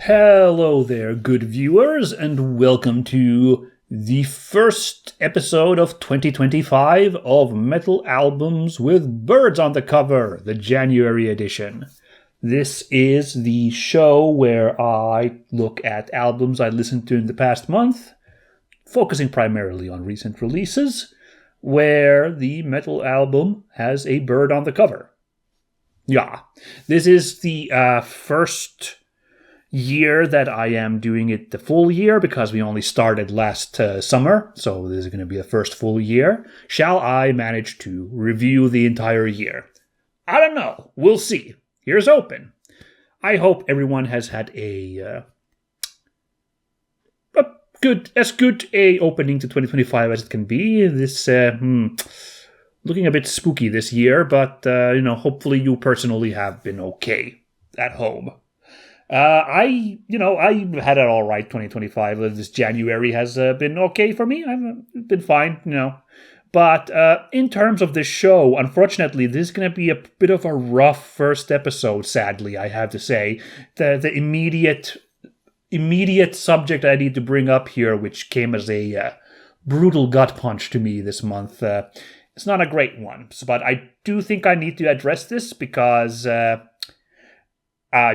Hello there, good viewers, and welcome to the first episode of 2025 of Metal Albums with Birds on the Cover, the January edition. This is the show where I look at albums I listened to in the past month, focusing primarily on recent releases, where the metal album has a bird on the cover. Yeah, this is the first year that I am doing it the full year because we only started last summer, so this is going to be the first full year. Shall I manage to review the entire year? I don't know. We'll see. Here's open. I hope everyone has had a good a opening to 2025 as it can be. This looking a bit spooky this year, but hopefully you personally have been okay at home. I had it all right 2025. This January has been okay for me. I've been fine, But in terms of this show, unfortunately, this is going to be a bit of a rough first episode, sadly, I have to say. The immediate subject I need to bring up here, which came as a brutal gut punch to me this month, it's not a great one. But I do think I need to address this because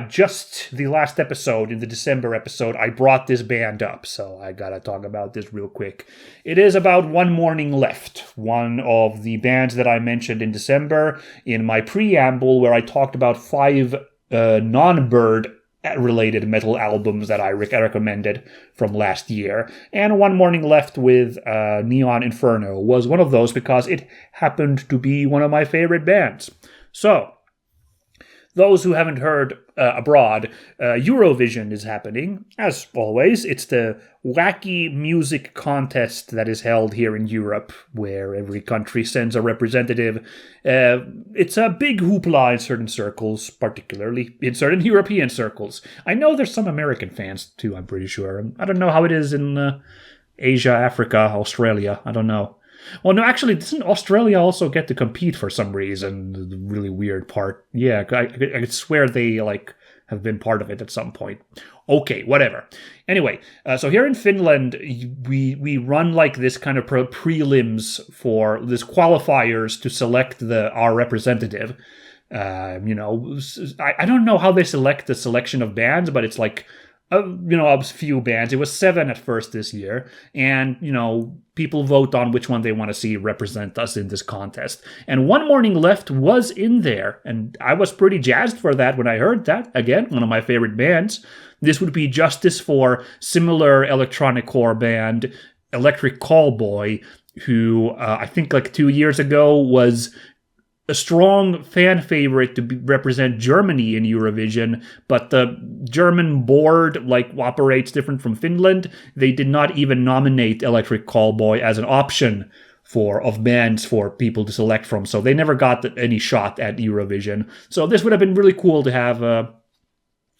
just the last episode, in the December episode, I brought this band up, so I gotta talk about this real quick. It is about One Morning Left, one of the bands that I mentioned in December in my preamble, where I talked about 5 non-bird related metal albums that I recommended from last year. And One Morning Left with Neon Inferno was one of those because it happened to be one of my favorite bands. So, those who haven't heard abroad, Eurovision is happening. As always, it's the wacky music contest that is held here in Europe, where every country sends a representative. It's a big hoopla in certain circles, particularly in certain European circles. I know there's some American fans too, I'm pretty sure. I don't know how it is in Asia, Africa, Australia. I don't know. Well, no, actually, doesn't Australia also get to compete for some reason? The really weird part. Yeah, I could swear they, have been part of it at some point. Okay, whatever. Anyway, so here in Finland, we run, this kind of prelims for this qualifiers to select our representative. I don't know how they select the selection of bands, but it's a few bands. It was 7 at first this year. And, people vote on which one they want to see represent us in this contest. And One Morning Left was in there. And I was pretty jazzed for that when I heard that. Again, one of my favorite bands. This would be justice for similar electronic core band, Electric Callboy, who I think 2 years ago was a strong fan favorite to represent Germany in Eurovision, but the German board operates different from Finland. They did not even nominate Electric Callboy as an option of bands for people to select from, so they never got any shot at Eurovision. So this would have been really cool to have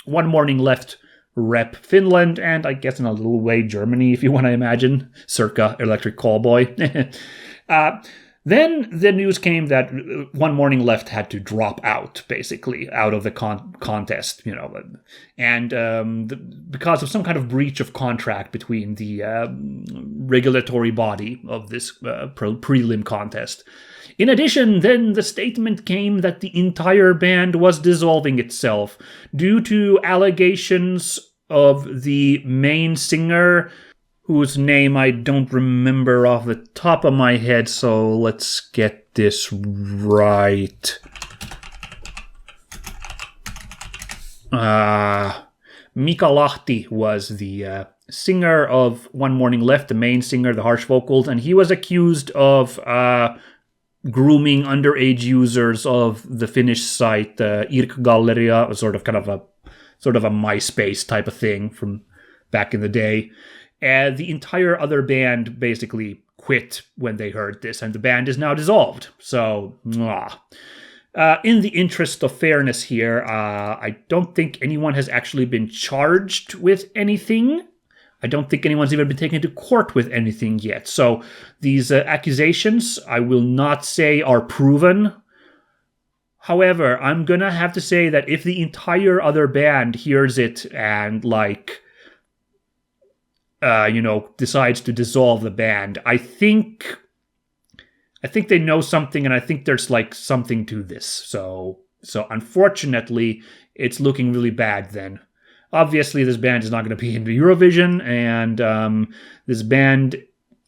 One Morning Left rep Finland, and I guess in a little way Germany, if you want to imagine, circa Electric Callboy. Then the news came that One Morning Left had to drop out, basically, out of the contest, and because of some kind of breach of contract between the regulatory body of this prelim contest. In addition, then the statement came that the entire band was dissolving itself due to allegations of the main singer, whose name I don't remember off the top of my head, so let's get this right. Mika Lahti was the singer of One Morning Left, the main singer, the harsh vocals, and he was accused of grooming underage users of the Finnish site Irk-Galleria, sort of a MySpace type of thing from back in the day. And the entire other band basically quit when they heard this, and the band is now dissolved. So, in the interest of fairness here, I don't think anyone has actually been charged with anything. I don't think anyone's even been taken to court with anything yet. So these accusations, I will not say are proven. However, I'm gonna have to say that if the entire other band hears it and decides to dissolve the band, I think they know something, and I think there's something to this. So unfortunately, it's looking really bad then. Obviously, this band is not going to be in the Eurovision, and this band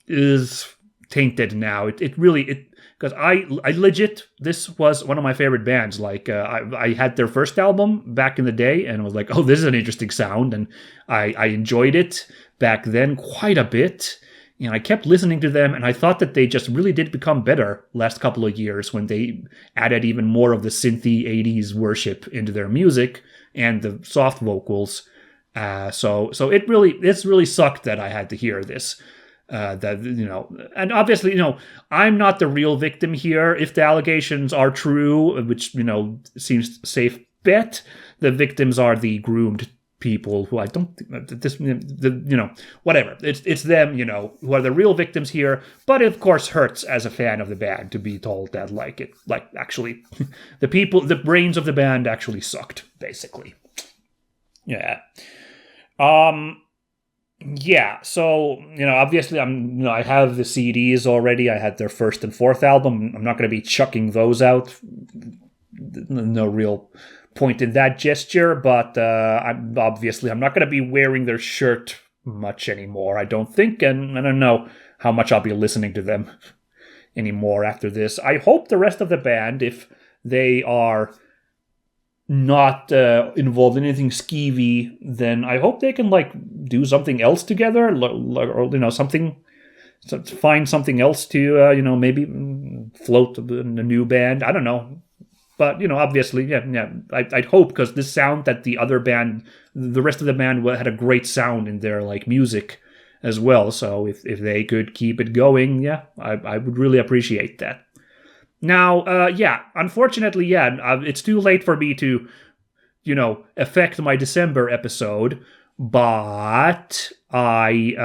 is tainted now. It really because I legit, this was one of my favorite bands. I had their first album back in the day, and was like, oh, this is an interesting sound, and I enjoyed it back then quite a bit. And I kept listening to them, and I thought that they just really did become better last couple of years when they added even more of the synthy 80s worship into their music and the soft vocals. So it's really sucked that I had to hear this. And obviously, I'm not the real victim here. If the allegations are true, which, seems a safe bet, the victims are the groomed people who I don't whatever. It's them, who are the real victims here. But it of course hurts as a fan of the band to be told that actually the brains of the band actually sucked, basically. Yeah. Yeah, so, obviously I have the CDs already. I had their first and fourth album. I'm not going to be chucking those out. No real point in that gesture, but I'm not going to be wearing their shirt much anymore, I don't think, and I don't know how much I'll be listening to them anymore after this. I hope the rest of the band, if they are not involved in anything skeevy, then I hope they can do something else together, or find something else to maybe float a new band. I don't know, but obviously, I'd hope, because this sound that the rest of the band had a great sound in their music as well. So if they could keep it going, I would really appreciate that. Now, unfortunately, it's too late for me to, affect my December episode, but I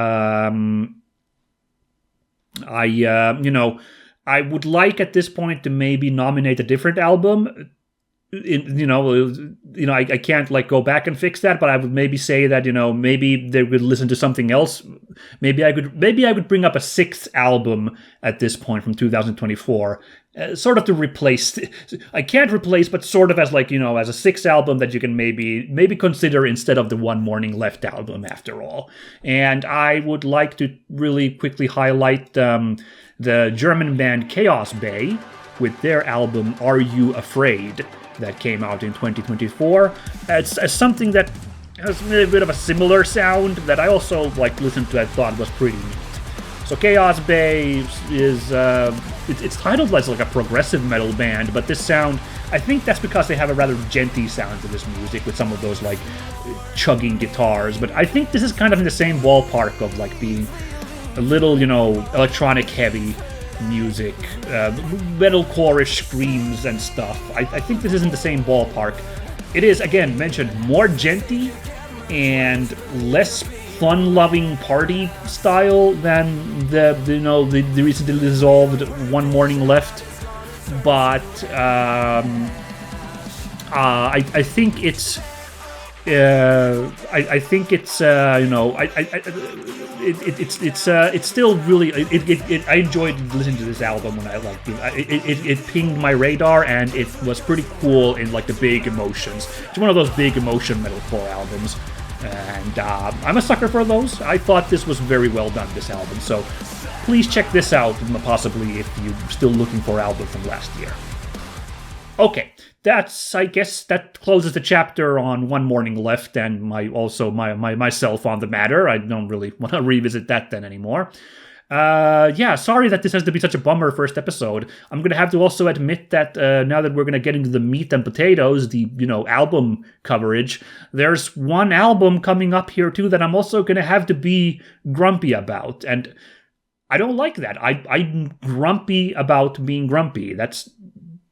would like at this point to maybe nominate a different album. I can't go back and fix that, but I would maybe say that maybe they would listen to something else. Maybe I could bring up a sixth album at this point from 2024, sort of to replace. I can't replace, but sort of as as a sixth album that you can maybe consider instead of the One Morning Left album after all. And I would like to really quickly highlight the German band Chaosbay with their album Are You Afraid, that came out in 2024. It's something that has a bit of a similar sound that I also listened to. I thought was pretty neat. So Chaosbay is it's titled as a progressive metal band, but this sound, I think that's because they have a rather genty sound to this music with some of those chugging guitars. But I think this is kind of in the same ballpark of being a little electronic heavy music, metalcore-ish screams and stuff. I think this is in the same ballpark. It is, again, mentioned more genty and less fun-loving party style than the recently dissolved One Morning Left, but I think it's I think it's it's still really I enjoyed listening to this album when I it pinged my radar, and it was pretty cool in the big emotions. It's one of those big emotion metalcore albums, and I'm a sucker for those. I thought this was very well done, this album, so please check this out, possibly if you're still looking for an album from last year. Okay, I guess that closes the chapter on One Morning Left and myself on the matter. I don't really want to revisit that then anymore. Sorry that this has to be such a bummer first episode. I'm going to have to also admit that now that we're going to get into the meat and potatoes, the, album coverage, there's one album coming up here too that I'm also going to have to be grumpy about. And I don't like that. I'm grumpy about being grumpy.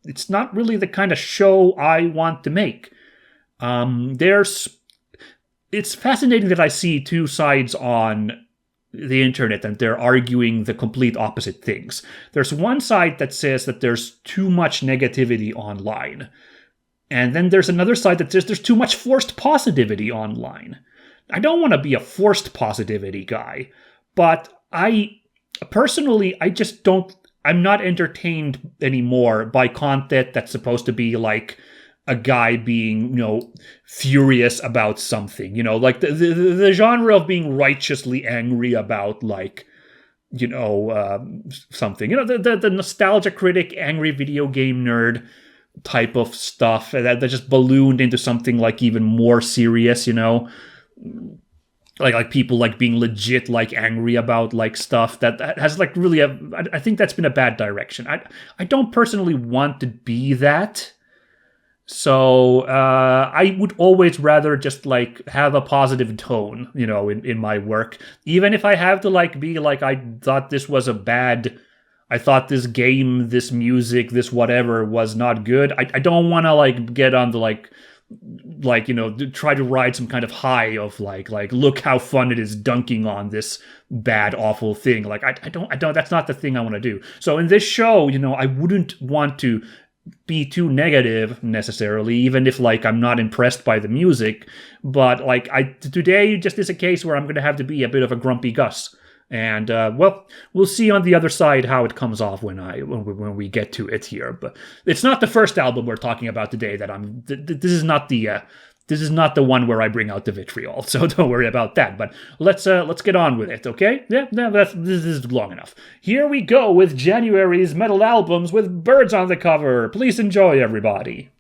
It's not really the kind of show I want to make. It's fascinating that I see two sides on the internet and they're arguing the complete opposite things. There's one side that says that there's too much negativity online. And then there's another side that says there's too much forced positivity online. I don't want to be a forced positivity guy, but personally, I just don't, I'm not entertained anymore by content that's supposed to be like a guy being, furious about something, like the genre of being righteously angry about like, something, the nostalgia critic, angry video game nerd type of stuff that just ballooned into something like even more serious, like people like being legit like angry about like stuff that has like really I think that's been a bad direction. I don't personally want to be that. So I would always rather just like have a positive tone, in my work, even if I have to like be like, I thought this was I thought this game, this music, this whatever was not good. I don't want to like get on the like try to ride some kind of high of like look how fun it is dunking on this bad awful thing. Like I don't that's not the thing I want to do. So in this show, I wouldn't want to be too negative necessarily, even if like I'm not impressed by the music, but like today just is a case where I'm going to have to be a bit of a grumpy Gus. And we'll see on the other side how it comes off when we get to it here. But it's not the first album we're talking about today. This is not the one where I bring out the vitriol. So don't worry about that. But let's get on with it, okay? Yeah, this is long enough. Here we go with January's metal albums with birds on the cover. Please enjoy, everybody.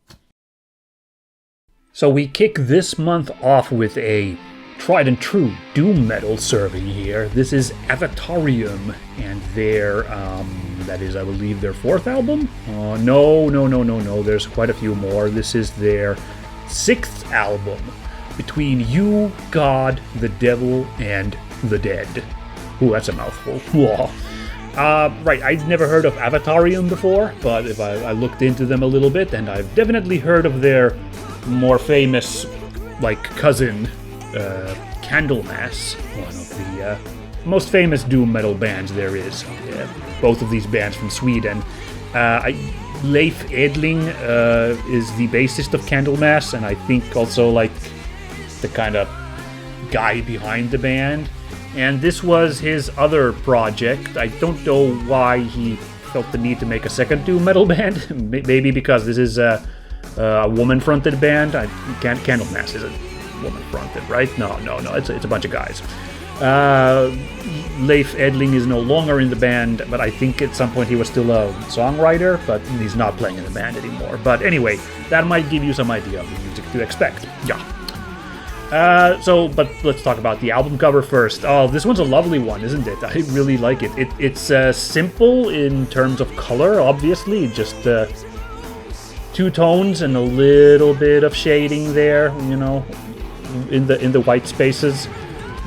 So we kick this month off with a tried and true doom metal serving here. This is Avatarium, and their that is, I believe, their fourth album. No. There's quite a few more. This is their sixth album, Between You, God, the Devil, and the Dead. Ooh, that's a mouthful. Right, I'd never heard of Avatarium before, but if I looked into them a little bit, and I've definitely heard of their more famous, like, cousin, Candlemass, one of the most famous doom metal bands there is. Both of these bands from Sweden. Leif Edling is the bassist of Candlemass, and I think also like the kind of guy behind the band. And this was his other project. I don't know why he felt the need to make a second doom metal band. Maybe because this is a woman-fronted band. Candlemass isn't woman-fronted, right? No. It's a bunch of guys. Leif Edling is no longer in the band, but I think at some point he was still a songwriter, but he's not playing in the band anymore. But anyway, that might give you some idea of the music to expect. Yeah. But let's talk about the album cover first. Oh, this one's a lovely one, isn't it? I really like it. It's simple in terms of color, obviously, just two tones and a little bit of shading there, in the white spaces,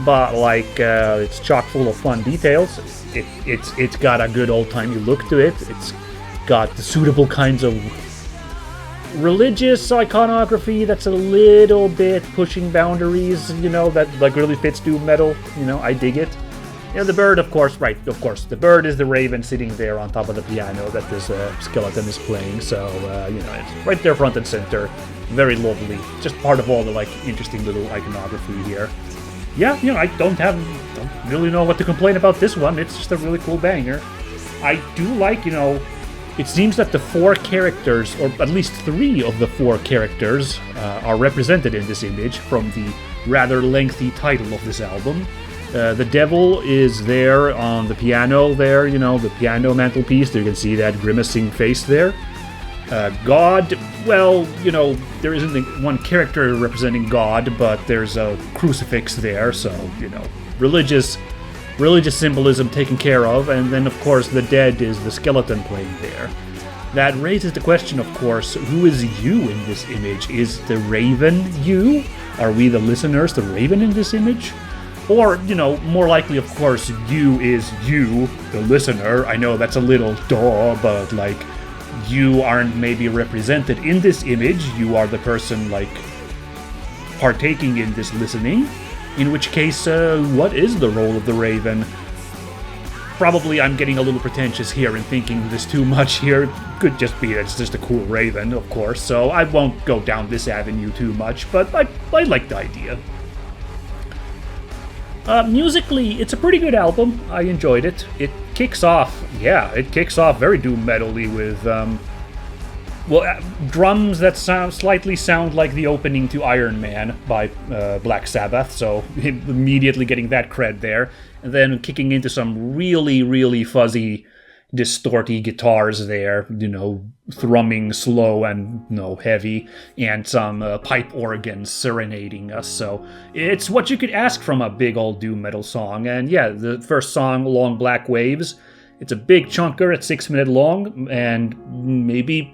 but like it's chock full of fun details. It's got a good old-timey look to it. It's got the suitable kinds of religious iconography that's a little bit pushing boundaries, that like really fits doom metal. I dig it. The bird, of course, the bird is the raven sitting there on top of the piano that this skeleton is playing, so it's right there front and center. Very lovely. Just part of all the like interesting little iconography here. Yeah, I don't really know what to complain about this one. It's just a really cool banger. I do like, it seems that the four characters, or at least three of the four characters, are represented in this image from the rather lengthy title of this album. The devil is there on the piano there, the piano mantelpiece. You can see that grimacing face there. God, well, there isn't one character representing God, but there's a crucifix there, so, religious symbolism taken care of, and then, of course, the dead is the skeleton playing there. That raises the question, of course, who is you in this image? Is the raven you? Are we, the listeners, the raven in this image? Or, more likely, of course, you is you, the listener. I know that's a little duh, but, like, you aren't maybe represented in this image. You are the person, like, partaking in this listening. In which case, what is the role of the Raven? Probably I'm getting a little pretentious here and thinking this too much here. Could just be that it's just a cool Raven, of course, so I won't go down this avenue too much, but I like the idea. Musically, it's a pretty good album. I enjoyed it. It kicks off very doom metally with, drums that slightly sound like the opening to Iron Man by Black Sabbath, so immediately getting that cred there. And then kicking into some really, really fuzzy, distorty guitars there, thrumming slow and heavy, and some pipe organs serenading us. So it's what you could ask from a big old doom metal song. And yeah, the first song, Long Black Waves, it's a big chunker at 6 minutes long, and maybe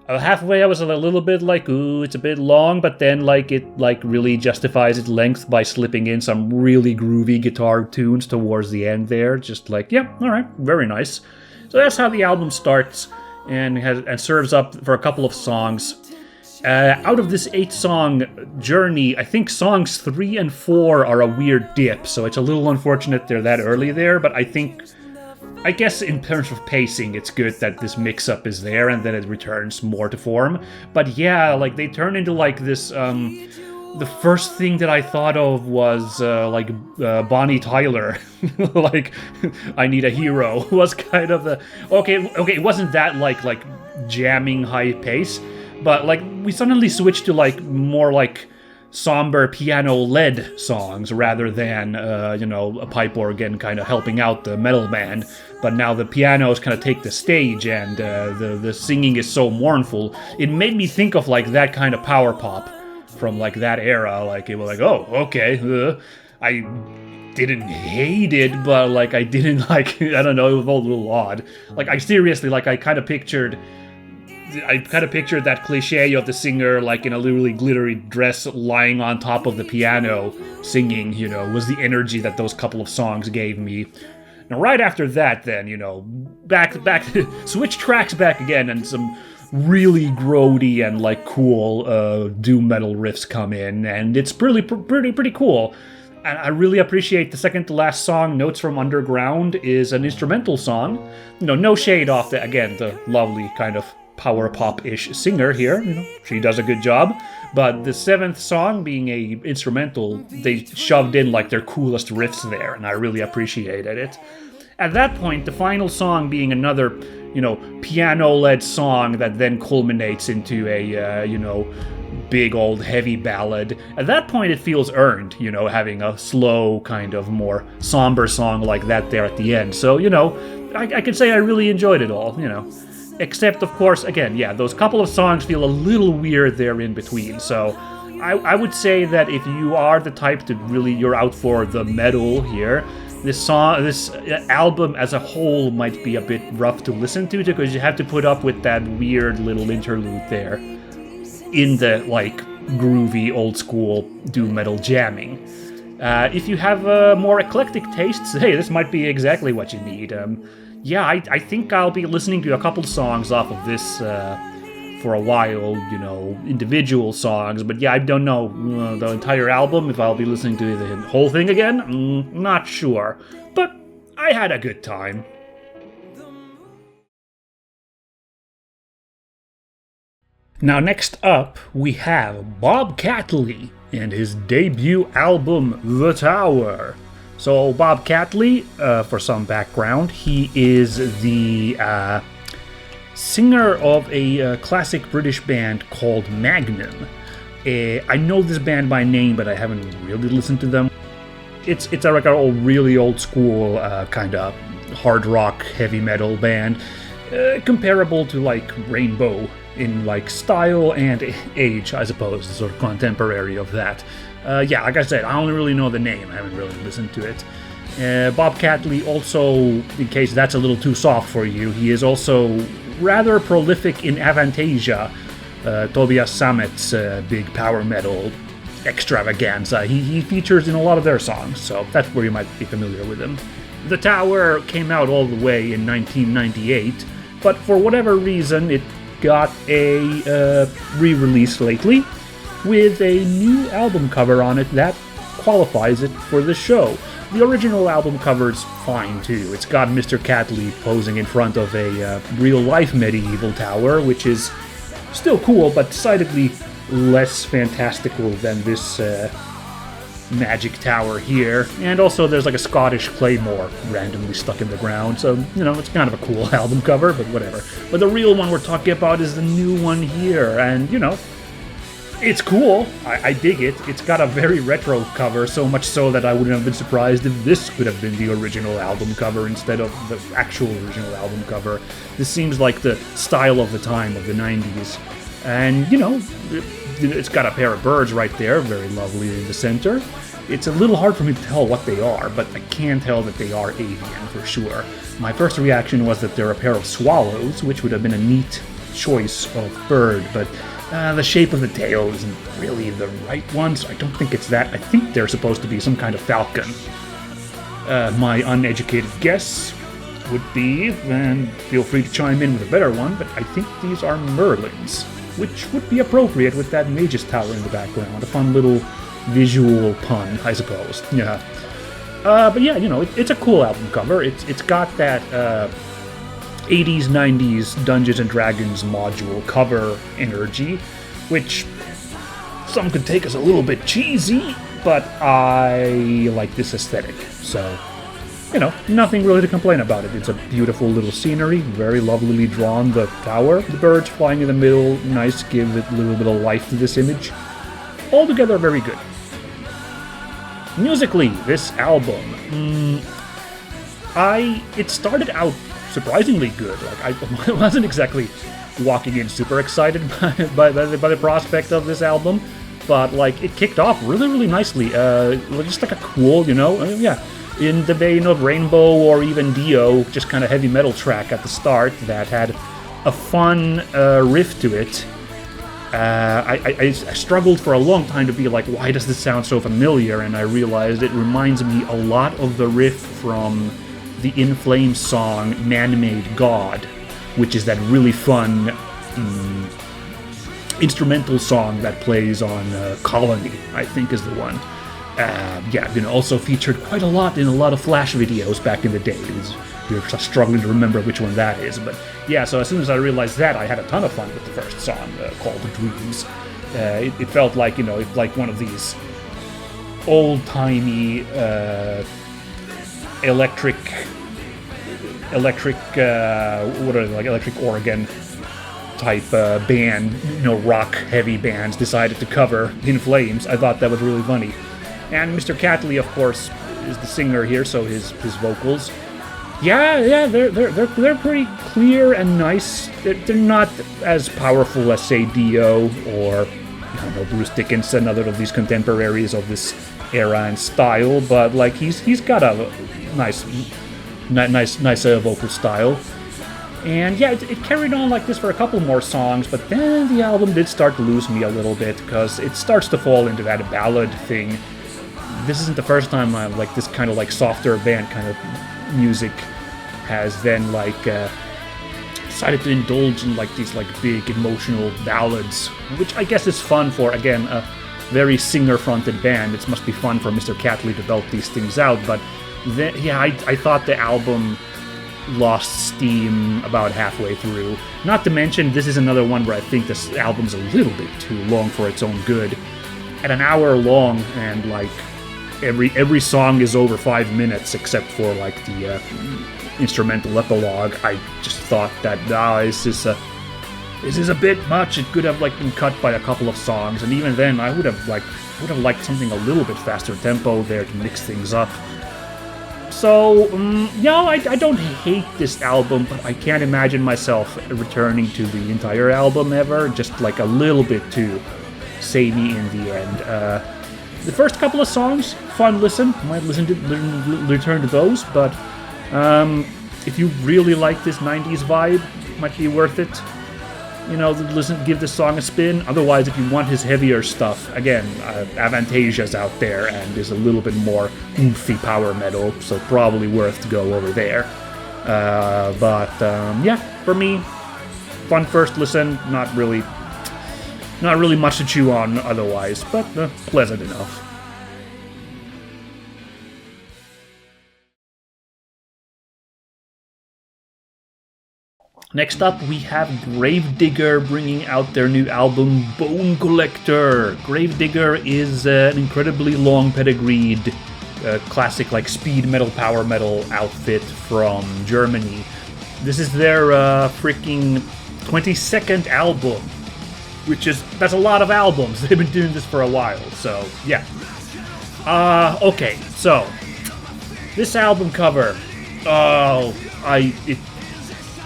halfway I was a little bit like, ooh, it's a bit long, but then it really justifies its length by slipping in some really groovy guitar tunes towards the end there. Just yeah, alright, very nice. So that's how the album starts and serves up for a couple of songs. Out of this 8-song journey, I think songs 3 and 4 are a weird dip, so it's a little unfortunate they're that early there, but I guess in terms of pacing, it's good that this mix-up is there and then it returns more to form. But yeah, they turn into this, the first thing that I thought of was, Bonnie Tyler, I Need a Hero, was kind of the, okay, it wasn't that, jamming high pace, but, we suddenly switched to, more, somber piano-led songs rather than, a pipe organ kind of helping out the metal band. But now the pianos kind of take the stage and the singing is so mournful. It made me think of that kind of power pop from that era. It was oh, okay. I didn't hate it, but I didn't I don't know, it was a little odd. I seriously, I kind of pictured that cliche of the singer in a really glittery dress lying on top of the piano singing, was the energy that those couple of songs gave me. Now right after that then, back switch tracks back again, and some really grody and cool doom metal riffs come in, and it's pretty cool. And I really appreciate the second to last song, Notes from Underground, is an instrumental song. No shade off the lovely kind of power pop-ish singer here, she does a good job, but the 7th song being a instrumental, they shoved in their coolest riffs there, and I really appreciated it. At that point, the final song being another, piano-led song that then culminates into a, big old heavy ballad. At that point it feels earned, having a slow kind of more somber song like that there at the end. So, I can say I really enjoyed it all, Except, of course, again, yeah, those couple of songs feel a little weird there in between. So I would say that if you are the type to really, you're out for the metal here, this album as a whole might be a bit rough to listen to because you have to put up with that weird little interlude there in the, groovy, old-school doom metal jamming. If you have more eclectic tastes, hey, this might be exactly what you need. Yeah, I think I'll be listening to a couple songs off of this for a while, individual songs. But yeah, I don't know the entire album, if I'll be listening to the whole thing again. Not sure. But I had a good time. Now next up, we have Bob Catley and his debut album, The Tower. So Bob Catley, for some background, he is the singer of a classic British band called Magnum. I know this band by name, but I haven't really listened to them. It's a really old school kind of hard rock, heavy metal band, comparable to Rainbow in style and age, I suppose, sort of contemporary of that. Yeah, like I said, I only really know the name. I haven't really listened to it. Bob Catley also, in case that's a little too soft for you, he is also rather prolific in Avantasia, Tobias Sammet's big power metal extravaganza. He features in a lot of their songs, so that's where you might be familiar with him. The Tower came out all the way in 1998, but for whatever reason, it got a re-release lately with a new album cover on it that qualifies it for the show. The original album cover's fine too. It's got Mr. Catley posing in front of a real-life medieval tower, which is still cool, but decidedly less fantastical than this magic tower here. And also there's like a Scottish claymore randomly stuck in the ground, so, it's kind of a cool album cover, but whatever. But the real one we're talking about is the new one here, and, it's cool. I dig it. It's got a very retro cover, so much so that I wouldn't have been surprised if this could have been the original album cover instead of the actual original album cover. This seems like the style of the time, of the 90s. And, it's got a pair of birds right there, very lovely in the center. It's a little hard for me to tell what they are, but I can tell that they are avian for sure. My first reaction was that they're a pair of swallows, which would have been a neat choice of bird, but the shape of the tail isn't really the right one, so I don't think it's that. I think they're supposed to be some kind of falcon. My uneducated guess would be, and feel free to chime in with a better one, but I think these are merlins, which would be appropriate with that mage's tower in the background. A fun little visual pun, I suppose. Yeah. But yeah, it's a cool album cover. It's got that 80s, 90s Dungeons & Dragons module cover energy, which some could take as a little bit cheesy, but I like this aesthetic. So, nothing really to complain about it. It's a beautiful little scenery, very lovelily drawn. The tower, the birds flying in the middle, nice, give it a little bit of life to this image. Altogether, very good. Musically, this album, it started out surprisingly good. Like, I wasn't exactly walking in super excited by the prospect of this album, but it kicked off really, really nicely. Just like a cool, in the vein of Rainbow or even Dio, just kind of heavy metal track at the start that had a fun riff to it. I struggled for a long time to be like, why does this sound so familiar? And I realized it reminds me a lot of the riff from the In Flames song Man-Made God, which is that really fun instrumental song that plays on Colony, I think is the one. Also featured quite a lot in a lot of Flash videos back in the day. You're struggling to remember which one that is, but yeah, so as soon as I realized that, I had a ton of fun with the first song, called Dreams. It felt like, like one of these old-timey electric organ type band, rock heavy bands decided to cover In Flames. I thought that was really funny. And Mr. Catley, of course, is the singer here, so his vocals, they're pretty clear and nice. They're not as powerful as, say, Dio or Bruce Dickinson, other of these contemporaries of this era and style, but he's got a nice vocal style. And yeah, it carried on like this for a couple more songs, but then the album did start to lose me a little bit because it starts to fall into that ballad thing. This isn't the first time this kind of softer band kind of music has then decided to indulge in these big emotional ballads, which I guess is fun for, again, a very singer-fronted band. It must be fun for Mr. Catley to belt these things out, but then, I thought the album lost steam about halfway through. Not to mention, this is another one where I think this album's a little bit too long for its own good. At an hour long, and every song is over 5 minutes except for the instrumental epilogue, I just thought that this is a bit much. It could have been cut by a couple of songs, and even then I would have liked something a little bit faster tempo there to mix things up. So, I don't hate this album, but I can't imagine myself returning to the entire album ever. Just a little bit too samey in the end. The first couple of songs, fun listen. Might return to those, but if you really like this 90s vibe, might be worth it. Give this song a spin. Otherwise, if you want his heavier stuff, again, Avantasia's out there and is a little bit more oomphy power metal, so probably worth to go over there. For me, fun first listen. Not really much to chew on otherwise, but pleasant enough. Next up, we have Gravedigger bringing out their new album, Bone Collector. Gravedigger is an incredibly long pedigreed classic like speed metal, power metal outfit from Germany. This is their freaking 22nd album, that's a lot of albums. They've been doing this for a while, so yeah. Okay, so this album cover, I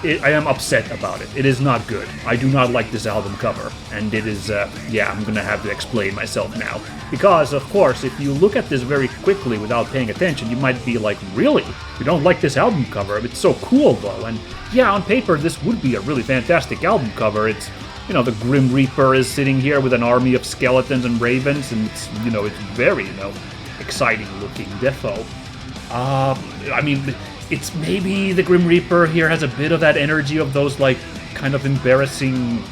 am upset about it. It is not good. I do not like this album cover, and it is, I'm gonna have to explain myself now. Because, of course, if you look at this very quickly without paying attention, you might be like, really? You don't like this album cover? It's so cool, though. And yeah, on paper, this would be a really fantastic album cover. It's, the Grim Reaper is sitting here with an army of skeletons and ravens, and it's, it's very, exciting looking defo. It's maybe the Grim Reaper here has a bit of that energy of those, like, kind of embarrassing,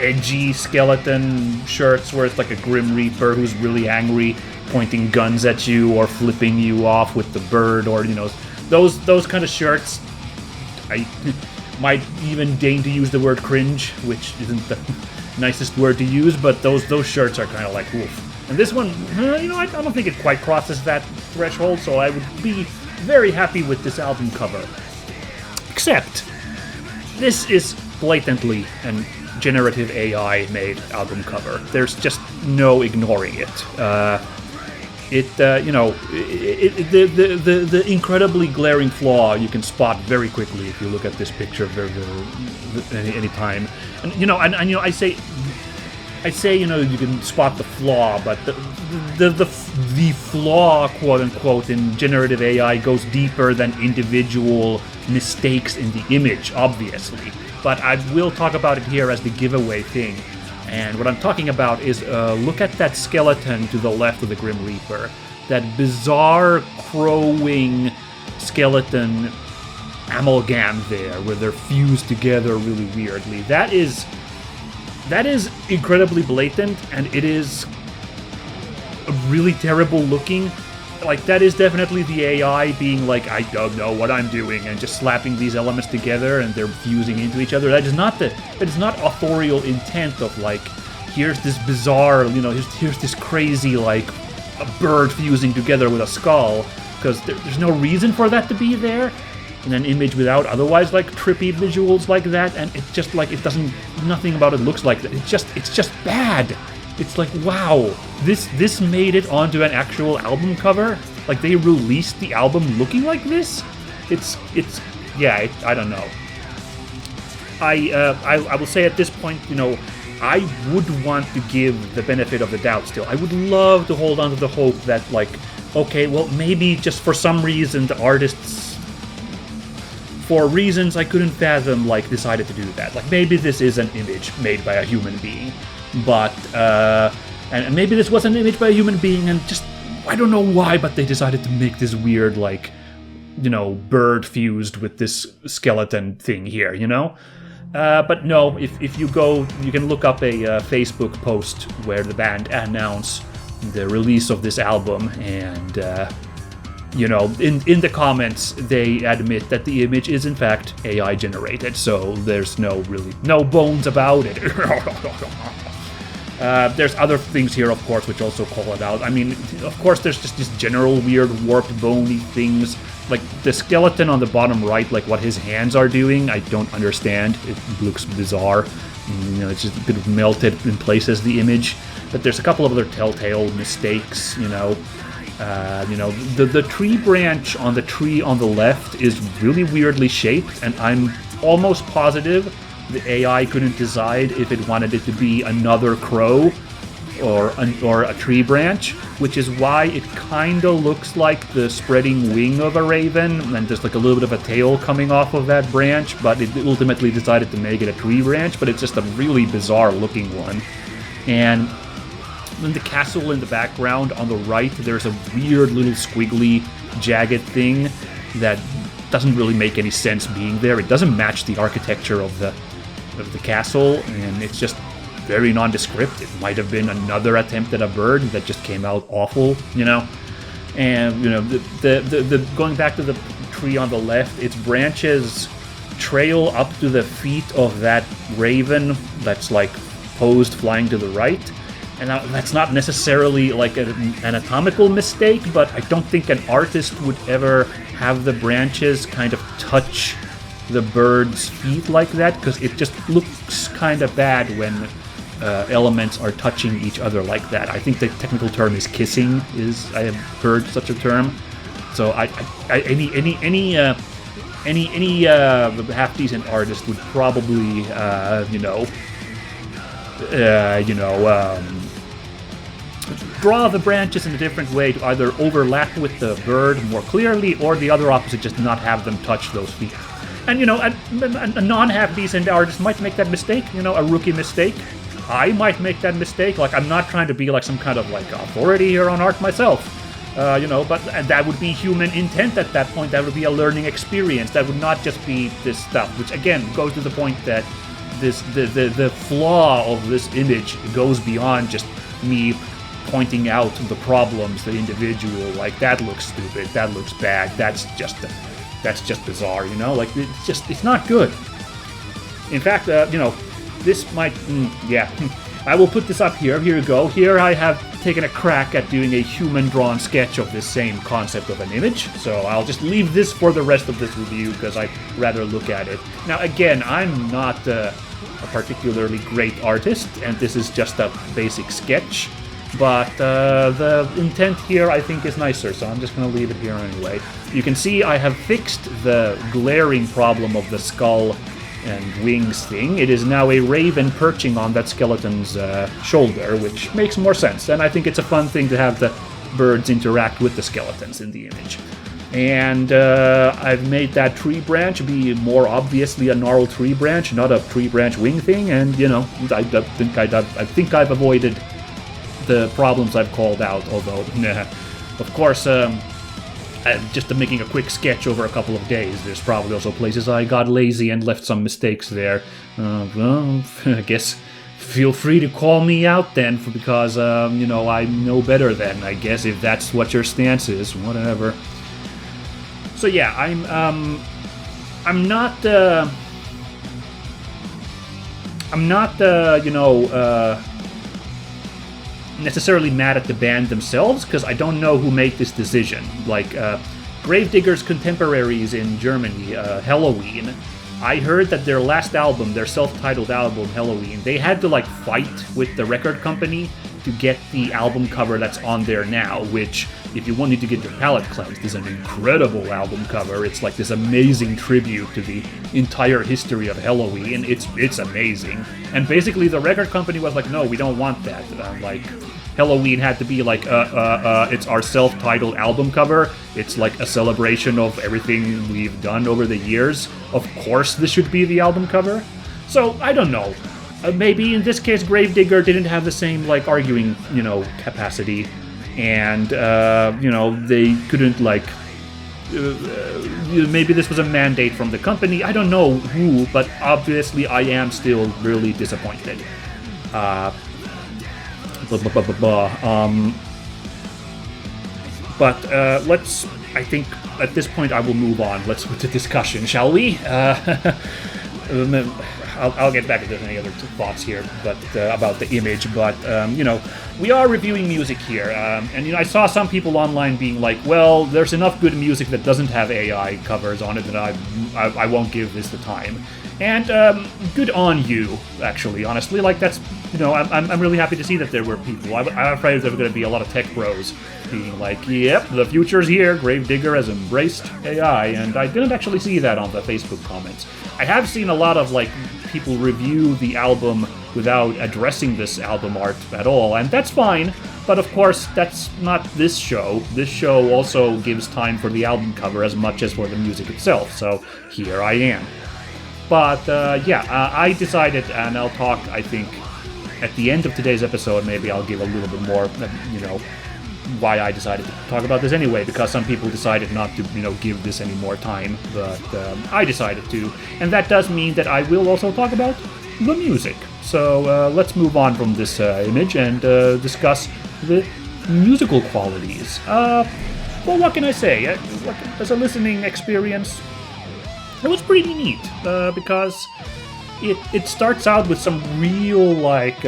edgy skeleton shirts where it's like a Grim Reaper who's really angry, pointing guns at you or flipping you off with the bird, or, those kind of shirts. I might even deign to use the word cringe, which isn't the nicest word to use, but those shirts are kind of like, oof. And this one, I don't think it quite crosses that threshold, so I would be very happy with this album cover. Except, this is blatantly a generative AI made album cover. There's just no ignoring it. The incredibly glaring flaw you can spot very quickly if you look at this picture any time. And I say you can spot the flaw, but the flaw, quote unquote, in generative AI goes deeper than individual mistakes in the image, obviously. But I will talk about it here as the giveaway thing. And what I'm talking about is look at that skeleton to the left of the Grim Reaper. That bizarre crowing skeleton amalgam there, where they're fused together really weirdly. That is incredibly blatant, and it is really terrible looking. Like, that is definitely the AI being like, I don't know what I'm doing, and just slapping these elements together and they're fusing into each other. That is not authorial intent of like, here's this bizarre, here's this crazy, like, a bird fusing together with a skull, because there's no reason for that to be there in an image without otherwise, like, trippy visuals like that, and it just, like, nothing about it looks like that. It's just bad. It's like, wow, this made it onto an actual album cover? Like, they released the album looking like this? I don't know. I will say at this point, I would want to give the benefit of the doubt still. I would love to hold on to the hope that, like, okay, well, maybe just for some reason the artists, for reasons I couldn't fathom, like, decided to do that. Like, maybe this is an image made by a human being, but, and maybe this was an image by a human being, and just, I don't know why, but they decided to make this weird, like, bird fused with this skeleton thing here, But no, if you go, you can look up a Facebook post where the band announced the release of this album, and in the comments they admit that the image is in fact AI generated, so there's no bones about it. There's other things here, of course, which also call it out. I mean, of course, there's just these general weird warped bony things. Like, the skeleton on the bottom right, like what his hands are doing, I don't understand. It looks bizarre. It's just a bit melted in places, the image. But there's a couple of other telltale mistakes, The tree branch on the tree on the left is really weirdly shaped, and I'm almost positive the AI couldn't decide if it wanted it to be another crow or a tree branch, which is why it kind of looks like the spreading wing of a raven, and there's like a little bit of a tail coming off of that branch, but it ultimately decided to make it a tree branch, but it's just a really bizarre looking one. And then the castle in the background on the right, there's a weird little squiggly, jagged thing that doesn't really make any sense being there. It doesn't match the architecture of the castle, and it's just very nondescript. It might have been another attempt at a bird that just came out awful, And the going back to the tree on the left, its branches trail up to the feet of that raven that's like posed flying to the right. And that's not necessarily like an anatomical mistake, but I don't think an artist would ever have the branches kind of touch the bird's feet like that, because it just looks kind of bad when elements are touching each other like that. I think the technical term is kissing. I have heard such a term. So any half decent artist would probably draw the branches in a different way to either overlap with the bird more clearly, or the other opposite, just not have them touch those feet. And a non-half-decent artist might make that mistake, a rookie mistake. I might make that mistake. Like, I'm not trying to be like some kind of like authority here on art myself, but that would be human intent at that point. That would be a learning experience. That would not just be this stuff, which again goes to the point that the flaw of this image goes beyond just me pointing out the problems, the individual, like that looks stupid, that looks bad, that's just bizarre, like it's not good. In fact, this might, I will put this up here. Here you go. Here I have taken a crack at doing a human-drawn sketch of this same concept of an image. So I'll just leave this for the rest of this review because I'd rather look at it. Now, again, I'm not a particularly great artist, and this is just a basic sketch. But the intent here, I think, is nicer, so I'm just going to leave it here anyway. You can see I have fixed the glaring problem of the skull and wings thing. It is now a raven perching on that skeleton's shoulder, which makes more sense. And I think it's a fun thing to have the birds interact with the skeletons in the image. And I've made that tree branch be more obviously a gnarled tree branch, not a tree branch wing thing. And I think I've avoided the problems I've called out. Although, of course, just making a quick sketch over a couple of days, there's probably also places I got lazy and left some mistakes there. Well, I guess feel free to call me out then, because I know better then, I guess, if that's what your stance is. Whatever. So yeah, I'm not necessarily mad at the band themselves, because I don't know who made this decision. Like, Gravedigger's contemporaries in Germany, Halloween, I heard that their last album, their self-titled album, Halloween, they had to, like, fight with the record company to get the album cover that's on there now, which, if you wanted to get your palate cleansed, is an incredible album cover. It's like this amazing tribute to the entire history of Halloween. It's amazing. And basically the record company was like, no, we don't want that. Halloween had to be like, it's our self-titled album cover. It's like a celebration of everything we've done over the years. Of course this should be the album cover. So, I don't know. Maybe in this case Gravedigger didn't have the same, like, arguing, capacity. And, they couldn't, like... maybe this was a mandate from the company. I don't know who, but obviously I am still really disappointed. Let's... I think at this point I will move on. Let's put the discussion, shall we? I'll get back to any other thoughts here, but about the image. But we are reviewing music here, and I saw some people online being like, "Well, there's enough good music that doesn't have AI covers on it that I won't give this the time." And good on you, actually. Honestly, like that's I'm really happy to see that there were people. I'm afraid there were going to be a lot of tech bros being like, "Yep, the future's here. Gravedigger has embraced AI," and I didn't actually see that on the Facebook comments. I have seen a lot of people review the album without addressing this album art at all, and that's fine. But of course, that's not this show. This show also gives time for the album cover as much as for the music itself. So here I am. But I decided, and I'll talk, I think, at the end of today's episode, maybe I'll give a little bit more, why I decided to talk about this anyway, because some people decided not to, give this any more time, but I decided to. And that does mean that I will also talk about the music. So let's move on from this image and discuss the musical qualities. Well, what can I say? As a listening experience, it was pretty neat because it starts out with some real like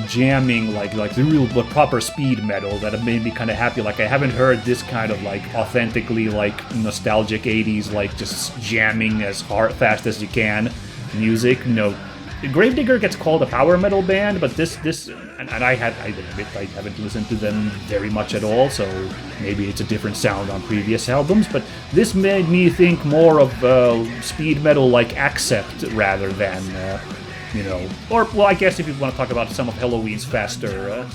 jamming, like the real proper speed metal that made me kind of happy. Like I haven't heard this kind of like authentically like nostalgic 80s like just jamming as fast as you can music. Gravedigger gets called a power metal band, but this and I admit I haven't listened to them very much at all, so maybe it's a different sound on previous albums, but this made me think more of speed metal like Accept rather than, or, well, I guess if you want to talk about some of Halloween's faster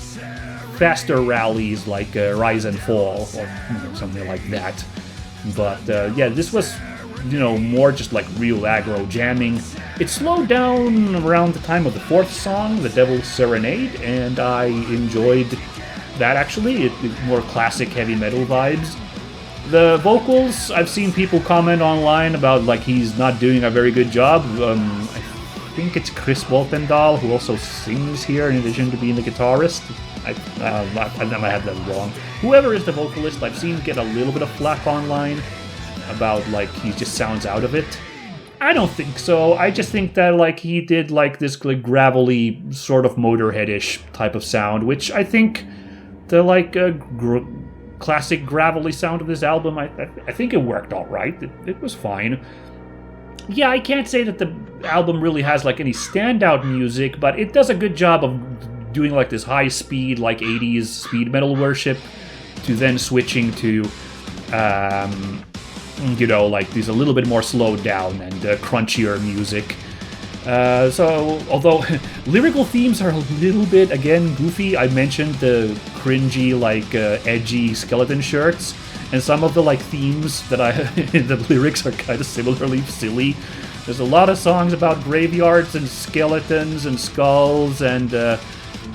rallies like Rise and Fall, or something like that. But yeah, this was more just like real aggro jamming. It slowed down around the time of the fourth song, The Devil's Serenade, and I enjoyed that actually. It more classic heavy metal vibes. The vocals, I've seen people comment online about like he's not doing a very good job. I think it's Chris Wolfendahl who also sings here in addition to being the guitarist. I might have that wrong. Whoever is the vocalist, I've seen get a little bit of flack online about like he just sounds out of it. I don't think so. I just think that like he did like this like gravelly sort of Motorhead-ish type of sound, which I think the like classic gravelly sound of this album, I think it worked all right. It was fine. Yeah, I can't say that the album really has like any standout music, but it does a good job of doing like this high speed like 80s speed metal worship to then switching to like these a little bit more slowed down and crunchier music. So, although lyrical themes are a little bit, again, goofy, I mentioned the cringy, like, edgy skeleton shirts, and some of the, like, themes that the lyrics are kind of similarly silly. There's a lot of songs about graveyards and skeletons and skulls and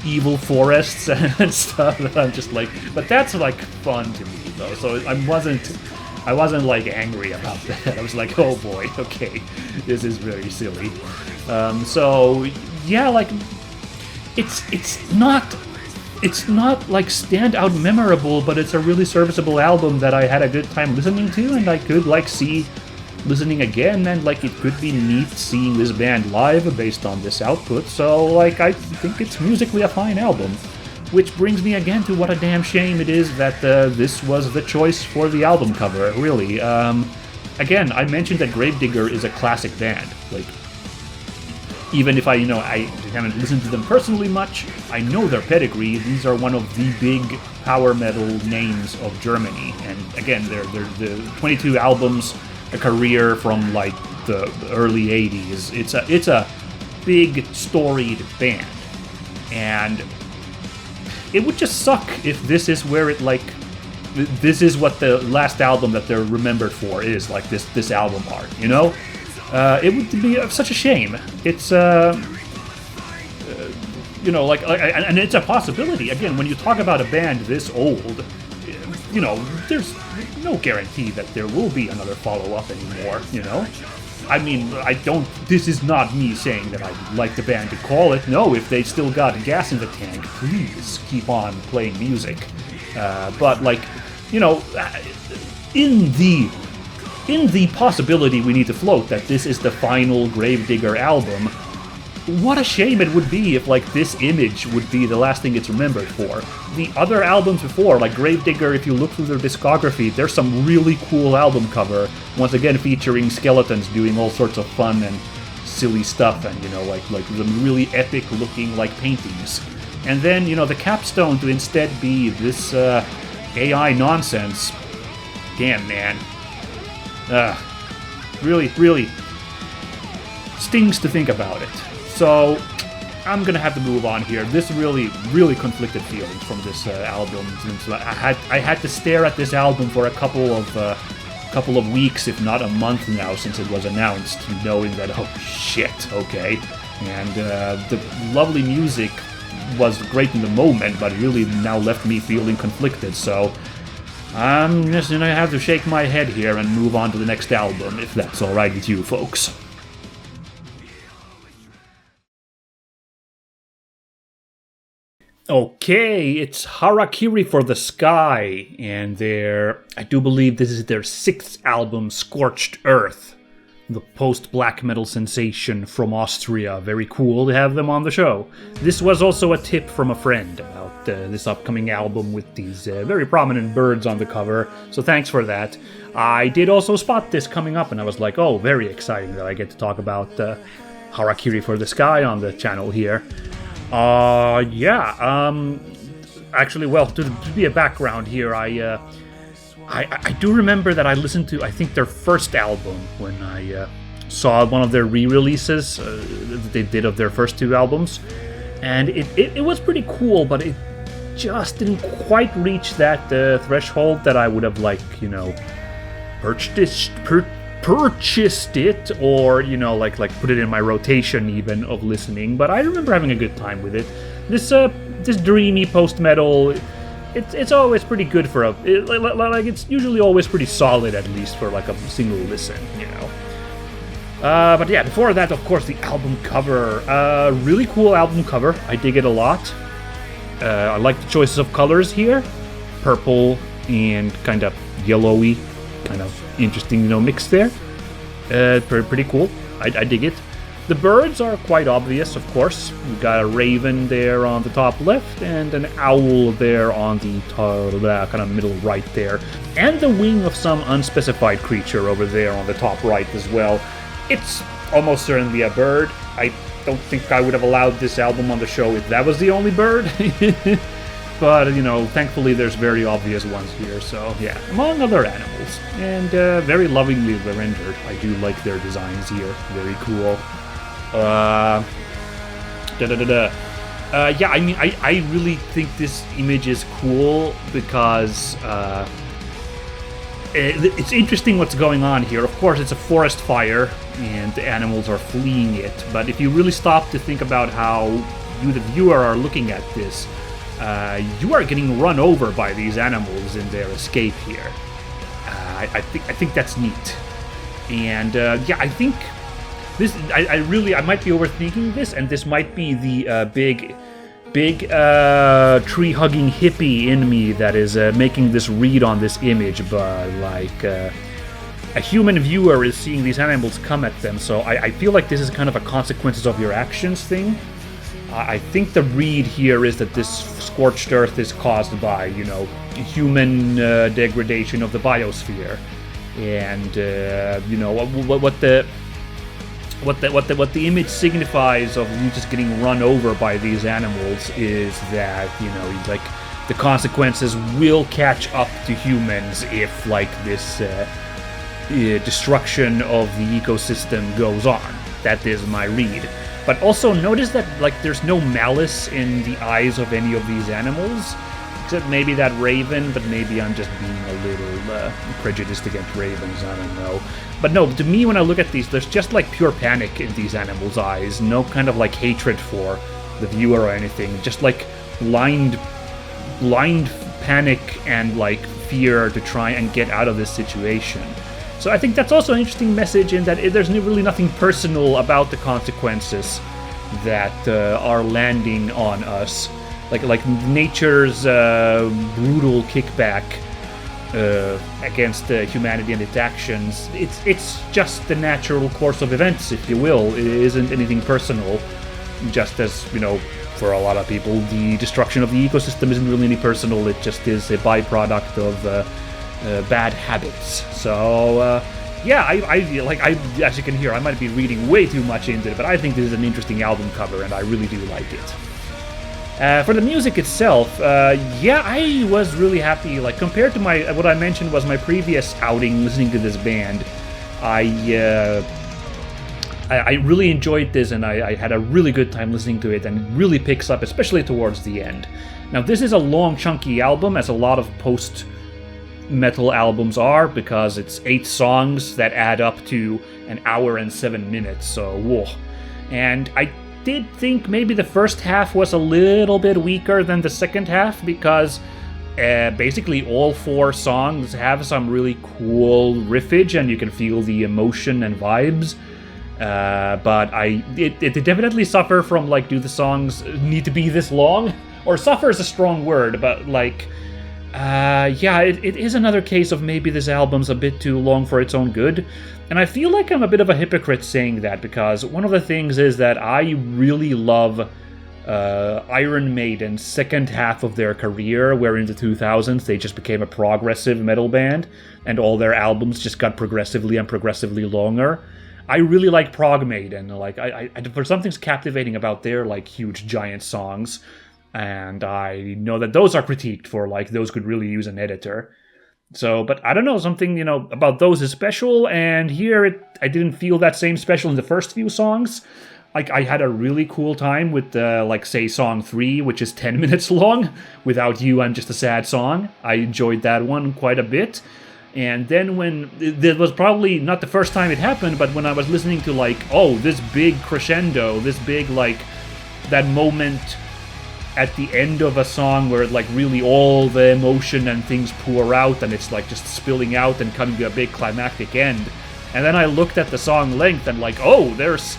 evil forests and stuff that I'm just like, but that's, like, fun to me, though, so I wasn't like angry about that. I was like, oh boy, okay, this is very silly. So yeah, like it's not like standout memorable, but it's a really serviceable album that I had a good time listening to, and I could like see listening again, and like it could be neat seeing this band live based on this output. So like I think it's musically a fine album. Which brings me again to what a damn shame it is that this was the choice for the album cover, really. Again, I mentioned that Gravedigger is a classic band. Like, even if I haven't listened to them personally much, I know their pedigree. These are one of the big power metal names of Germany. And again, they're the 22 albums, a career from like the early 80s. It's a big, storied band. And it would just suck if this is where it, like, this is what the last album that they're remembered for is, like, this album art, It would be such a shame. It's, and it's a possibility. Again, when you talk about a band this old, there's no guarantee that there will be another follow-up anymore, I mean, this is not me saying that I'd like the band to call it. No, if they still got gas in the tank, please keep on playing music. But like, in the possibility we need to float that this is the final Gravedigger album, what a shame it would be if like this image would be the last thing it's remembered for. The other albums before, like Gravedigger, if you look through their discography, there's some really cool album cover, once again featuring skeletons doing all sorts of fun and silly stuff, and like some really epic looking like paintings. And then the capstone to instead be this AI nonsense. Damn, man. Really stings to think about it. So I'm gonna have to move on here. This really conflicted feelings from this album. So I had to stare at this album for a couple of weeks, if not a month now, since it was announced, knowing that, oh shit, okay. And the lovely music was great in the moment, but really now left me feeling conflicted. So I'm just gonna have to shake my head here and move on to the next album, if that's all right with you folks. Okay, it's Harakiri for the Sky, and I do believe this is their 6th album, Scorched Earth. the post-black metal sensation from Austria. Very cool to have them on the show. This was also a tip from a friend about this upcoming album with these very prominent birds on the cover, so thanks for that. I did also spot this coming up, and I was like, oh, very exciting that I get to talk about Harakiri for the Sky on the channel here. Actually, well, to be a background here, I do remember that I listened to, I think, their first album when I saw one of their re-releases that they did of their first 2 albums. And it was pretty cool, but it just didn't quite reach that threshold that I would have, like, you know, purchased it, or, you know, like put it in my rotation even of listening. But I remember having a good time with it. This dreamy post-metal, it's always pretty good for it's usually always pretty solid, at least for like a single listen, you know. But yeah, before that, of course, the album cover. Really cool album cover. I dig it a lot. I like the choices of colors here. Purple and kind of yellowy, kind of interesting, you know, mix there. Pretty cool. I dig it. The birds are quite obvious, of course. We've got a raven there on the top left, and an owl there on the kind of middle right there. And the wing of some unspecified creature over there on the top right as well. It's almost certainly a bird. I don't think I would have allowed this album on the show if that was the only bird. But, you know, thankfully there's very obvious ones here, so yeah, among other animals. And very lovingly rendered. I do like their designs here. Very cool. Yeah, I mean, I really think this image is cool because it's interesting what's going on here. Of course, it's a forest fire and the animals are fleeing it, but if you really stop to think about how you, the viewer, are looking at this, you are getting run over by these animals in their escape here. I think that's neat. And yeah, I think this, I might be overthinking this, and this might be the big tree-hugging hippie in me that is making this read on this image, but like a human viewer is seeing these animals come at them, so I feel like this is kind of a consequences of your actions thing. I think the read here is that this scorched earth is caused by, you know, human degradation of the biosphere, and you know what the image signifies of you just getting run over by these animals is that, you know, like the consequences will catch up to humans if like this destruction of the ecosystem goes on. That is my read. But also notice that like there's no malice in the eyes of any of these animals, except maybe that raven, but maybe I'm just being a little prejudiced against ravens, I don't know. But no, to me when I look at these, there's just like pure panic in these animals' eyes, no kind of like hatred for the viewer or anything, just like blind panic and like fear to try and get out of this situation. So I think that's also an interesting message in that there's really nothing personal about the consequences that are landing on us. Like nature's brutal kickback against humanity and its actions. It's just the natural course of events, if you will. It isn't anything personal. Just as, you know, for a lot of people, the destruction of the ecosystem isn't really any personal. It just is a byproduct of bad habits. So yeah, I as you can hear, I might be reading way too much into it, but I think this is an interesting album cover, and I really do like it. For the music itself, yeah, I was really happy. Like compared to what I mentioned was my previous outing listening to this band, I really enjoyed this, and I had a really good time listening to it, and it really picks up, especially towards the end. Now, this is a long, chunky album, as a lot of post-metal albums are, because it's 8 songs that add up to 1 hour and 7 minutes, so whoa. And I did think maybe the first half was a little bit weaker than the second half, because basically all 4 songs have some really cool riffage, and you can feel the emotion and vibes. But it definitely suffer from, like, do the songs need to be this long? Or suffer is a strong word, but, like, Yeah, it is another case of maybe this album's a bit too long for its own good. And I feel like I'm a bit of a hypocrite saying that, because one of the things is that I really love Iron Maiden's second half of their career, where in the 2000s they just became a progressive metal band, and all their albums just got progressively and progressively longer. I really like Prog Maiden. Like, I for something's captivating about their, like, huge giant songs. And I know that those are critiqued for, like, those could really use an editor. So, but I don't know, something, about those is special, and here I didn't feel that same special in the first few songs. Like, I had a really cool time with, say, song 3, which is 10 minutes long. Without You, I'm Just a Sad Song. I enjoyed that one quite a bit. And then it was probably not the first time it happened, but when I was listening to, like, oh, this big crescendo, this big, like, that moment at the end of a song where, like, really all the emotion and things pour out, and it's, like, just spilling out and coming to a big climactic end. And then I looked at the song length and, like, oh, there's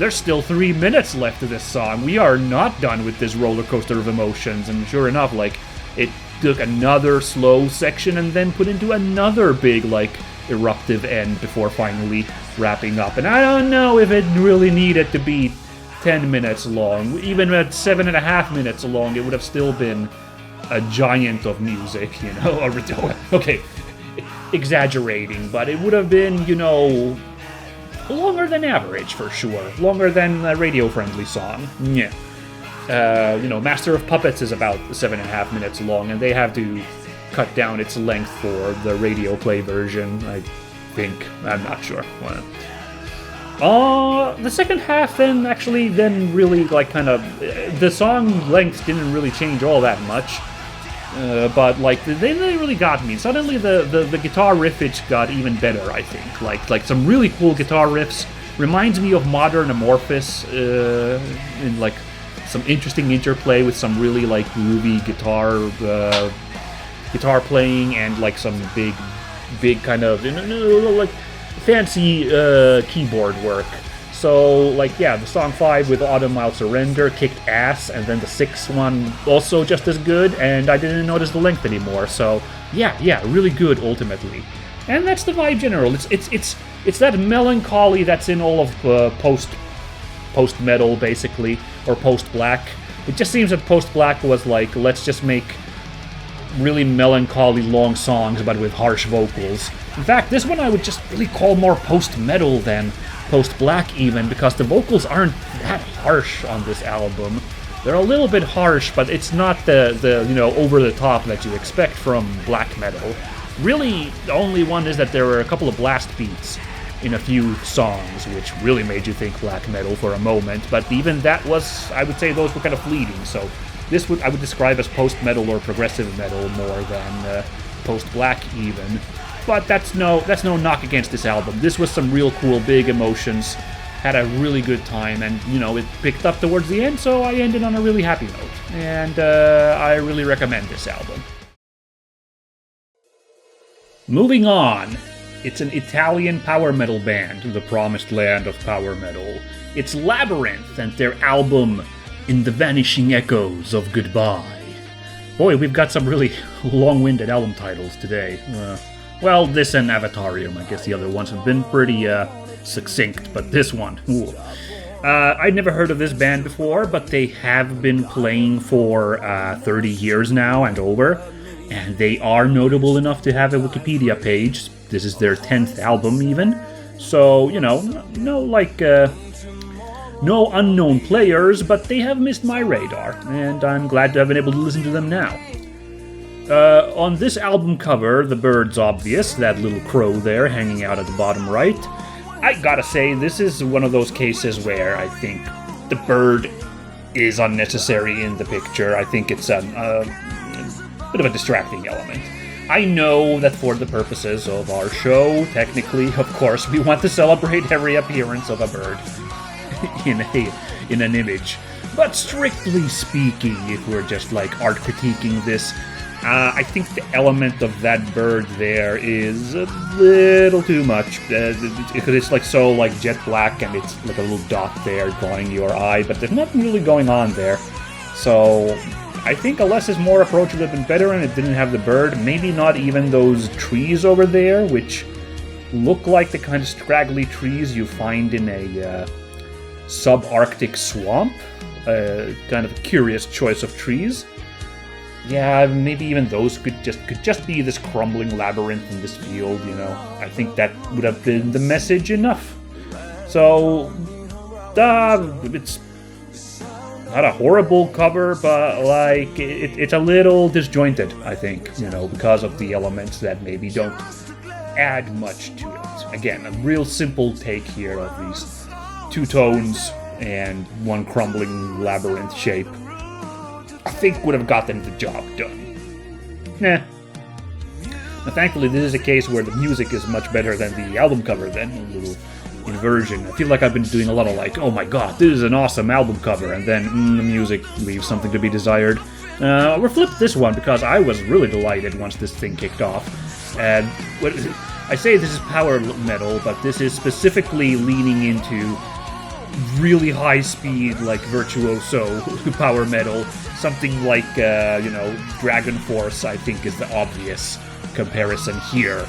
still 3 minutes left of this song. We are not done with this roller coaster of emotions. And sure enough, like, it took another slow section and then put into another big, like, eruptive end before finally wrapping up. And I don't know if it really needed to be 10 minutes long. Even at 7.5 minutes long, it would have still been a giant of music, Okay, exaggerating, but it would have been, longer than average for sure. Longer than a radio-friendly song. Yeah. Master of Puppets is about 7.5 minutes long, and they have to cut down its length for the radio play version, I think. I'm not sure. The second half then really, like, kind of, the song length didn't really change all that much, but, like, they really got me. Suddenly the guitar riffage got even better, I think. Like some really cool guitar riffs. Reminds me of Modern Amorphous, in, like, some interesting interplay with some really, like, groovy guitar playing, and, like, some big kind of, like, fancy keyboard work. So, like, yeah, the song 5 with Autumn I'll Surrender kicked ass, and then the 6th one also just as good, and I didn't notice the length anymore. So, yeah, really good ultimately. And that's the vibe general. It's that melancholy that's in all of post-metal, basically, or post-black. It just seems that post-black was like, let's just make really melancholy long songs, but with harsh vocals. In fact, this one I would just really call more post-metal than post-black even, because the vocals aren't that harsh on this album. They're a little bit harsh, but it's not the over-the-top that you expect from black metal. Really, the only one is that there were a couple of blast beats in a few songs, which really made you think black metal for a moment, but even that was, I would say those were kind of fleeting, so I would describe as post-metal or progressive metal more than post-black even. But that's no knock against this album. This was some real cool, big emotions, had a really good time, and, it picked up towards the end, so I ended on a really happy note. And I really recommend this album. Moving on, it's an Italian power metal band, the promised land of power metal. It's Labyrinth and their album, In the Vanishing Echoes of Goodbye. Boy, we've got some really long-winded album titles today. Well, this and Avatarium. I guess the other ones have been pretty succinct, but this one, ooh. I'd never heard of this band before, but they have been playing for 30 years now and over, and they are notable enough to have a Wikipedia page. This is their 10th album, even. So, no unknown players, but they have missed my radar, and I'm glad to have been able to listen to them now. On this album cover, the bird's obvious, that little crow there hanging out at the bottom right. I gotta say, this is one of those cases where I think the bird is unnecessary in the picture. I think it's a bit of a distracting element. I know that for the purposes of our show, technically, of course, we want to celebrate every appearance of a bird in an image. But strictly speaking, if we're just like art critiquing this, I think the element of that bird there is a little too much, because it's like so like jet black and it's like a little dot there drawing your eye, but there's nothing really going on there. So I think a less is more approach would have been better, and it didn't have the bird. Maybe not even those trees over there, which look like the kind of scraggly trees you find in a subarctic swamp. Kind of a curious choice of trees. Yeah, maybe even those could just be this crumbling labyrinth in this field, you know. I think that would have been the message enough. So, it's not a horrible cover, but like it's a little disjointed, I think, you know, because of the elements that maybe don't add much to it. Again, a real simple take here of these two tones and one crumbling labyrinth shape. I think would have gotten the job done. Nah. Now, thankfully, this is a case where the music is much better than the album cover then, a little inversion. I feel like I've been doing a lot of like, oh my god, this is an awesome album cover, and then the music leaves something to be desired. We'll flip this one, because I was really delighted once this thing kicked off. And I say this is power metal, but this is specifically leaning into really high speed, like virtuoso power metal. Something like, Dragon Force, I think, is the obvious comparison here.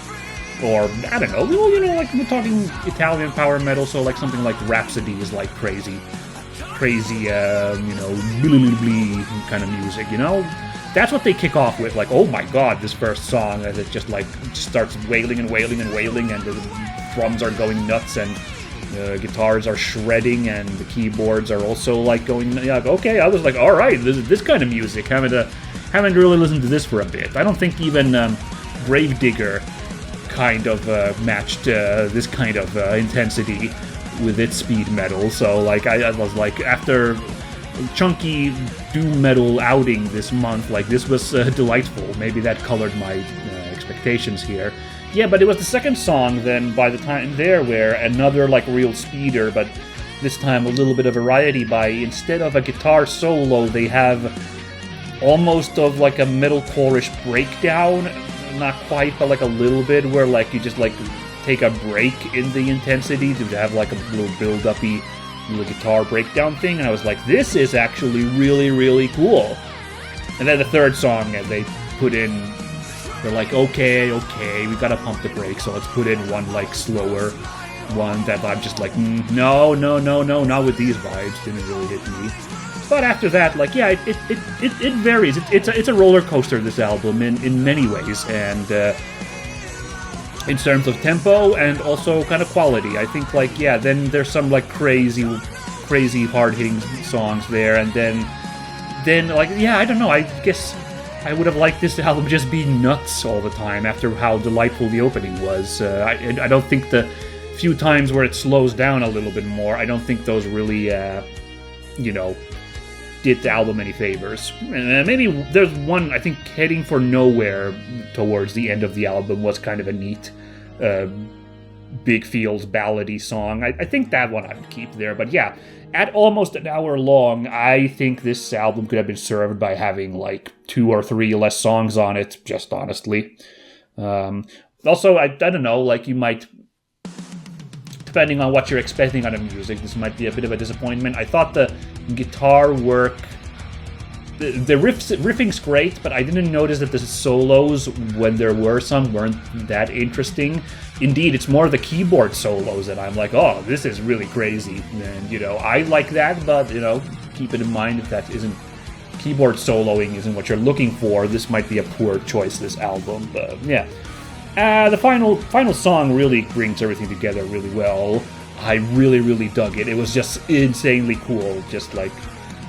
Or, I don't know, well, like we're talking Italian power metal, so like something like Rhapsody is like crazy, blee kind of music, you know? That's what they kick off with, like, oh my god, this first song, as it just starts wailing and wailing and wailing, and the drums are going nuts, and the guitars are shredding, and the keyboards are also like going. Okay, I was like, all right, this kind of music. Haven't really listened to this for a bit. I don't think even Gravedigger kind of matched this kind of intensity with its speed metal. So like, I was like, after chunky doom metal outing this month, like this was delightful. Maybe that colored my expectations here. Yeah, but it was the second song then by the time there where another like real speeder, but this time a little bit of variety by, instead of a guitar solo, they have almost of like a metalcore-ish breakdown, not quite, but like a little bit, where like you just like take a break in the intensity to have like a little build-uppy little guitar breakdown thing, and I was like, this is actually really, really cool. And then the third song, and they put in, they're like, okay, we gotta pump the brakes, so let's put in one, like, slower one that I'm just like, no, not with these vibes, didn't really hit me. But after that, like, yeah, it varies. It's a roller coaster, this album, in many ways, and in terms of tempo and also kind of quality. I think, like, yeah, then there's some, like, crazy hard-hitting songs there, and then, like, yeah, I don't know, I guess I would have liked this album just be nuts all the time after how delightful the opening was. I don't think the few times where it slows down a little bit more, I don't think those really, did the album any favors. Maybe there's one, I think, Heading for Nowhere towards the end of the album was kind of a neat, big feels ballady song. I think that one I would keep there, but yeah, at almost an hour long, I think this album could have been served by having like 2 or 3 less songs on it, just honestly. Also, I don't know, like you might, depending on what you're expecting out of music, this might be a bit of a disappointment. I thought the guitar work, the riffing's great, but I didn't notice that the solos, when there were some, weren't that interesting. Indeed, it's more the keyboard solos that I'm like, oh, this is really crazy. And, I like that, but, keep it in mind if that isn't, keyboard soloing isn't what you're looking for, this might be a poor choice, this album, but yeah. The final song really brings everything together really well. I really, really dug it. It was just insanely cool. Just like,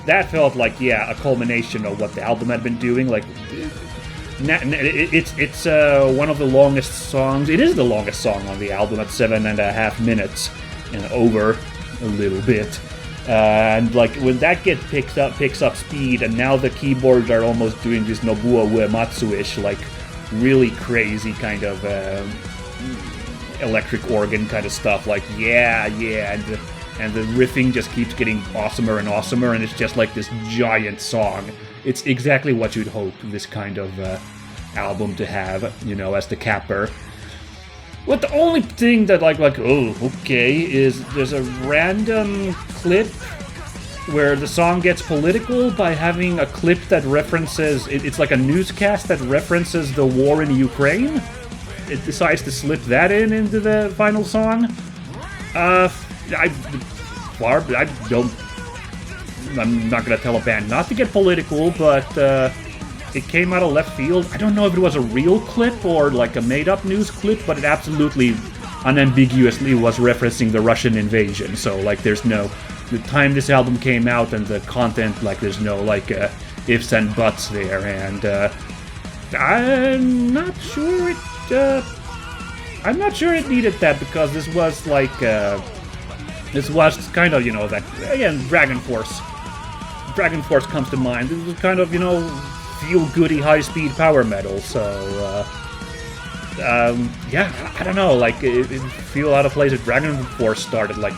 that felt like, yeah, a culmination of what the album had been doing. Like, it's one of the longest songs. It is the longest song on the album at 7.5 minutes and over a little bit. And like when that picks up speed, and now the keyboards are almost doing this Nobuo Uematsu-ish, like really crazy kind of electric organ kind of stuff. Like and the riffing just keeps getting awesomer and awesomer, and it's just like this giant song. It's exactly what you'd hope this kind of album to have, as the capper. What the only thing that like oh, okay, is there's a random clip where the song gets political by having a clip that references... It's like a newscast that references the war in Ukraine. It decides to slip that into the final song. I'm not gonna tell a band not to get political, but it came out of left field. I don't know if it was a real clip or like a made-up news clip, but it absolutely unambiguously was referencing the Russian invasion. So like there's no... The time this album came out and the content, like there's no like ifs and buts there, and I'm not sure it needed that, because this was like this was kind of, you know, that, again, Dragon Force comes to mind. This was kind of, you know, feel-goody high-speed power metal, so yeah, I don't know, like it feel out of place if Dragon Force started like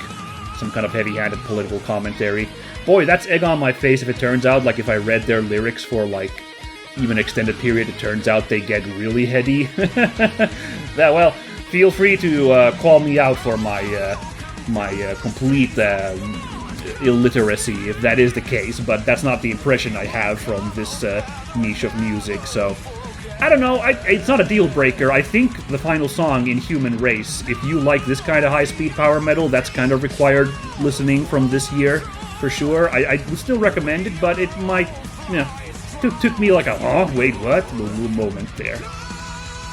some kind of heavy-handed political commentary. Boy, that's egg on my face if it turns out, like, if I read their lyrics for, like, even extended period, it turns out they get really heady. Well, feel free to call me out for my complete illiteracy, if that is the case, but that's not the impression I have from this niche of music, so... I don't know, it's not a deal breaker. I think the final song, in Human Race, if you like this kind of high-speed power metal, that's kind of required listening from this year, for sure. I would still recommend it, but it might, you know, took me like a, oh, wait, what? A little moment there.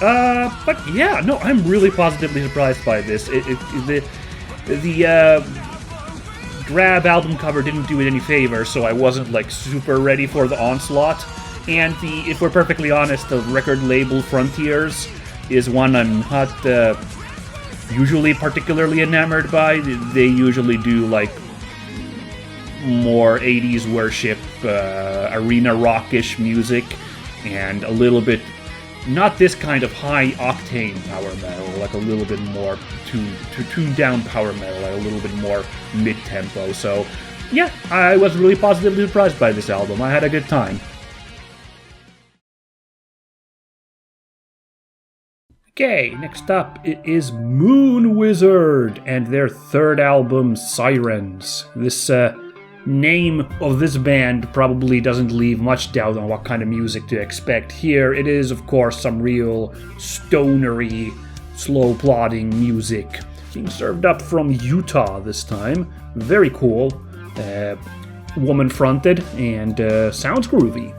But yeah, no, I'm really positively surprised by this. The drab album cover didn't do it any favor, so I wasn't, like, super ready for the onslaught. And if we're perfectly honest, the record label Frontiers is one I'm not usually particularly enamored by. They usually do like more 80s worship, arena rockish music, and a little bit, not this kind of high octane power metal, like a little bit more tuned down power metal, like a little bit more mid-tempo. So yeah, I was really positively surprised by this album. I had a good time. Okay, next up it is Moon Wizard and their third album, Sirens. This name of this band probably doesn't leave much doubt on what kind of music to expect here. It is, of course, some real stonery, slow-plodding music being served up from Utah this time. Very cool, woman-fronted, and sounds groovy.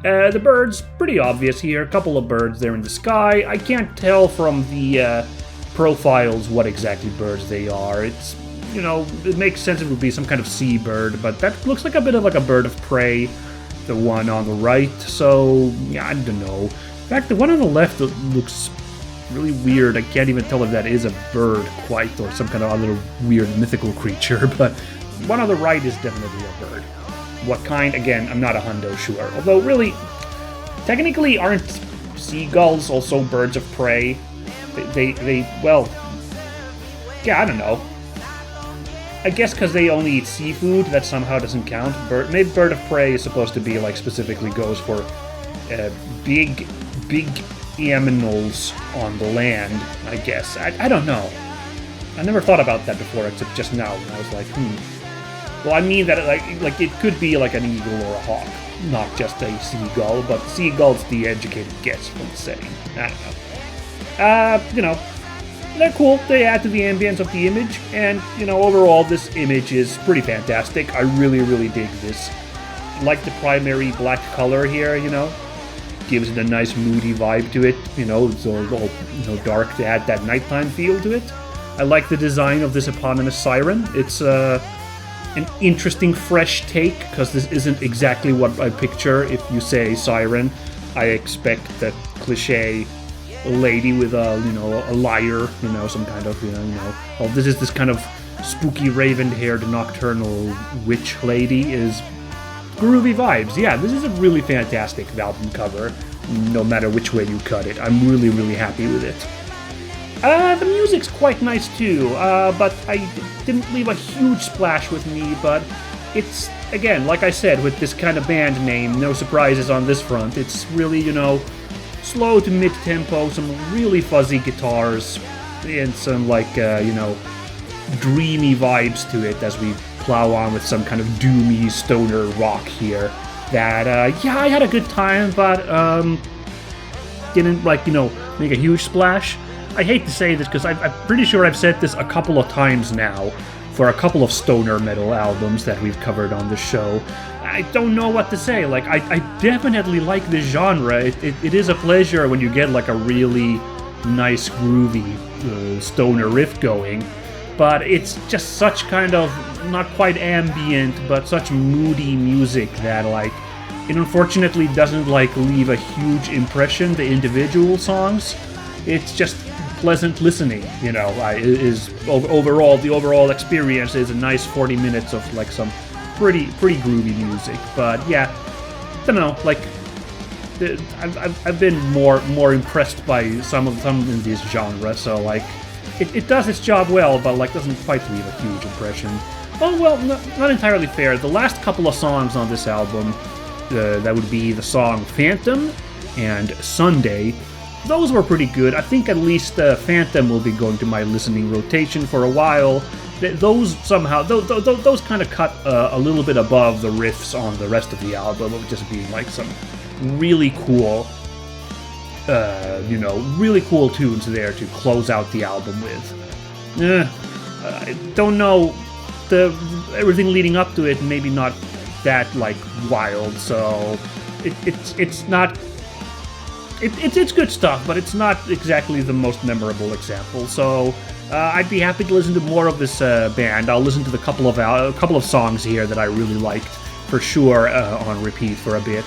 The birds, pretty obvious here. A couple of birds there in the sky. I can't tell from the profiles what exactly birds they are. It's, you know, it makes sense it would be some kind of seabird, but that looks like a bit of like a bird of prey, the one on the right. So, yeah, I don't know. In fact, the one on the left looks really weird. I can't even tell if that is a bird quite, or some kind of other weird mythical creature, but one on the right is definitely a bird. What kind? Again, I'm not a hundo sure. Although, really, technically, aren't seagulls also birds of prey? Well, yeah, I don't know. I guess because they only eat seafood, that somehow doesn't count. Maybe bird of prey is supposed to be, like, specifically goes for big aminals on the land, I guess. I don't know. I never thought about that before, except just now. And I was like, Well, I mean that like it could be like an eagle or a hawk, not just a seagull, but seagull's the educated guess from the setting. I don't know. You know, they're cool. They add to the ambience of the image, and, you know, overall this image is pretty fantastic. I really, really dig this. Like the primary black color here, you know, gives it a nice moody vibe to it. You know, it's all, you know, dark to add that nighttime feel to it. I like the design of this eponymous siren. It's an interesting, fresh take, because this isn't exactly what I picture. If you say siren, I expect that cliche lady with a, you know, a lyre, you know, some kind of, you know, oh, this is this kind of spooky raven-haired nocturnal witch lady. Is groovy vibes. Yeah, this is a really fantastic album cover, no matter which way you cut it. I'm really, really happy with it. The music's quite nice too, but I didn't leave a huge splash with me, but it's, again, like I said, with this kind of band name, no surprises on this front. It's really, you know, slow to mid-tempo, some really fuzzy guitars, and some, like, you know, dreamy vibes to it as we plow on with some kind of doomy stoner rock here. That I had a good time, but didn't make a huge splash. I hate to say this because I'm pretty sure I've said this a couple of times now for a couple of stoner metal albums that we've covered on the show. I don't know what to say. Like, I definitely like this genre. It is a pleasure when you get like a really nice groovy stoner riff going, but it's just such kind of not quite ambient but such moody music that like it unfortunately doesn't like leave a huge impression, the individual songs. It's just pleasant listening, the overall experience is a nice 40 minutes of like some pretty groovy music. But yeah, I don't know, like I've been more impressed by some in this genre, so like it does its job well, but like doesn't quite leave a huge impression. Oh well, not entirely fair. The last couple of songs on this album, that would be the song Phantom and Sunday, those were pretty good. I think at least Phantom will be going to my listening rotation for a while. Those somehow, those kind of cut a little bit above the riffs on the rest of the album of just being like some really cool, really cool tunes there to close out the album with. I don't know, everything leading up to it maybe not that like wild, so it's not. It's good stuff, but it's not exactly the most memorable example. So I'd be happy to listen to more of this band. I'll listen to the couple of songs here that I really liked for sure on repeat for a bit.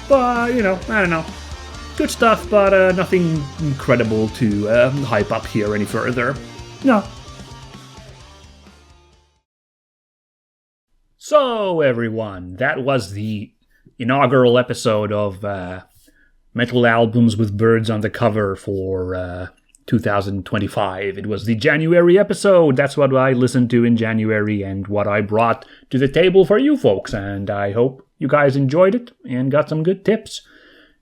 But I don't know, good stuff, but nothing incredible to hype up here any further. No. So everyone, that was the inaugural episode of Metal Albums with Birds on the Cover for 2025. It was the January episode. That's what I listened to in January and what I brought to the table for you folks, and I hope you guys enjoyed it and got some good tips.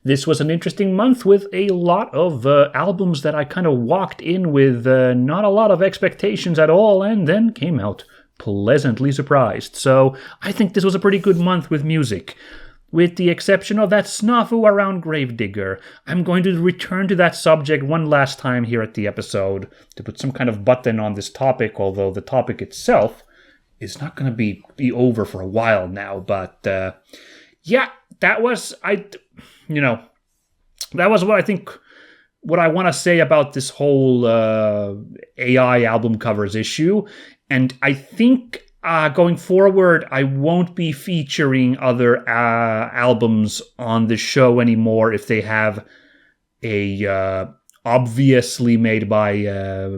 This was an interesting month with a lot of albums that I kind of walked in with not a lot of expectations at all, and then came out pleasantly surprised. So I think this was a pretty good month with music. With the exception of that snafu around Gravedigger, I'm going to return to that subject one last time here at the episode to put some kind of button on this topic, although the topic itself is not going to be over for a while now. But yeah, that was what I think, what I want to say about this whole AI album covers issue. And I think going forward, I won't be featuring other albums on the show anymore if they have a obviously made by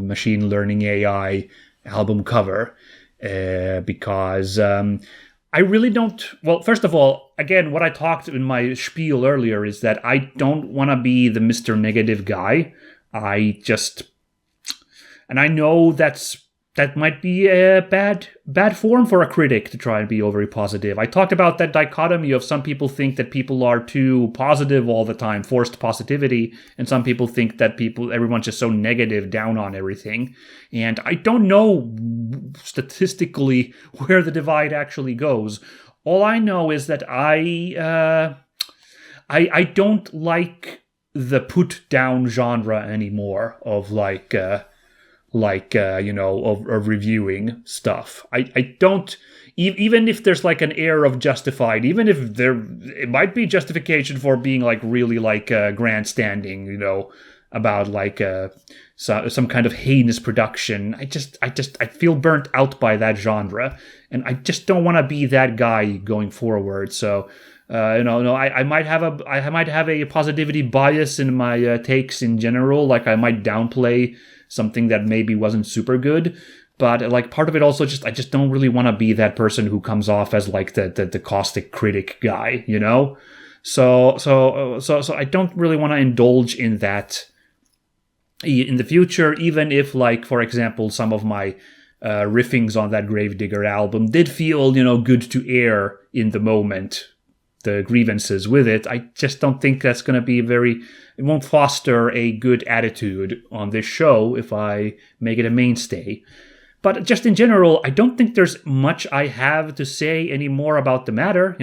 machine learning AI album cover, because I really don't. Well, first of all, again, what I talked in my spiel earlier is that I don't want to be the Mr. Negative guy. And I know that might be a bad form for a critic to try and be overly positive. I talked about that dichotomy of some people think that people are too positive all the time, forced positivity, and some people think that everyone's just so negative, down on everything. And I don't know statistically where the divide actually goes. All I know is that I don't like the put down genre anymore of of reviewing stuff. I don't, even if there's like an air of justified, even if it might be justification for being like really like grandstanding, about like some kind of heinous production. I feel burnt out by that genre, and I just don't want to be that guy going forward. So I might have a positivity bias in my takes in general. Like I might downplay something that maybe wasn't super good, but like part of it also I just don't really want to be that person who comes off as like the caustic critic guy, So I don't really want to indulge in that in the future, even if, like, for example, some of my riffings on that Gravedigger album did feel, good to air in the moment, the grievances with it. I just don't think that's going to be it won't foster a good attitude on this show if I make it a mainstay. But just in general, I don't think there's much I have to say anymore about the matter.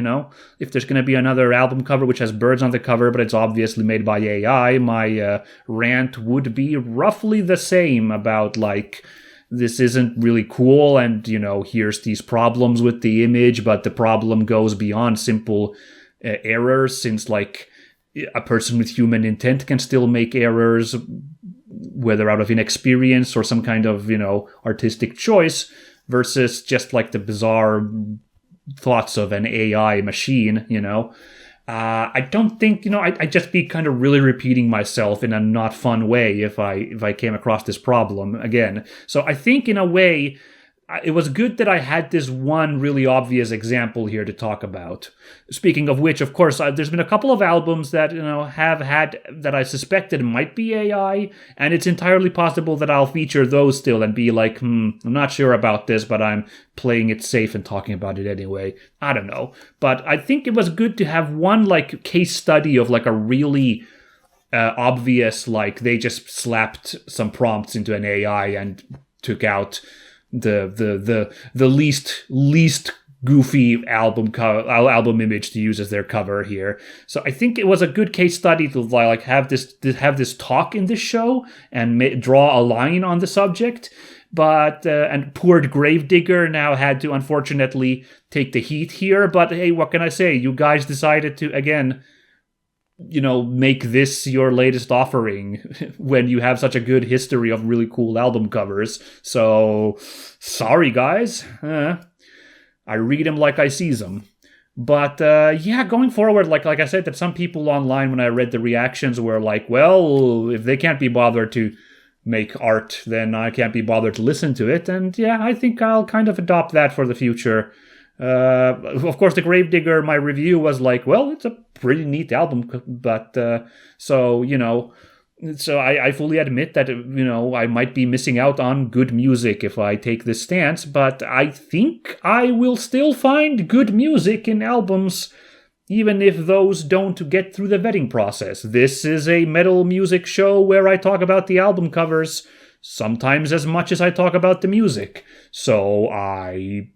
If there's going to be another album cover which has birds on the cover, but it's obviously made by AI, my rant would be roughly the same about this isn't really cool, and here's these problems with the image, but the problem goes beyond simple errors, since a person with human intent can still make errors, whether out of inexperience or some kind of artistic choice, versus just the bizarre thoughts of an AI machine. I don't think I'd just be kind of really repeating myself in a not fun way if I came across this problem again. So I think in a way it was good that I had this one really obvious example here to talk about. Speaking of which, of course, there's been a couple of albums that have had that I suspected might be AI, and it's entirely possible that I'll feature those still and be like, I'm not sure about this, but I'm playing it safe and talking about it anyway. I don't know, but I think it was good to have one case study of a really obvious they just slapped some prompts into an AI and took out the least goofy album image to use as their cover here. So I think it was a good case study to have this talk in this show and draw a line on the subject. But and poor Gravedigger now had to unfortunately take the heat here. But hey, what can I say? You guys decided to again make this your latest offering when you have such a good history of really cool album covers. So, sorry guys. I read them like I sees them. But going forward, like I said, that some people online when I read the reactions were like, well, if they can't be bothered to make art, then I can't be bothered to listen to it. And I think I'll kind of adopt that for the future. Of course, the Gravedigger, my review was well, it's a pretty neat album, but so I fully admit that I might be missing out on good music if I take this stance, but I think I will still find good music in albums, even if those don't get through the vetting process. This is a metal music show where I talk about the album covers sometimes as much as I talk about the music, so I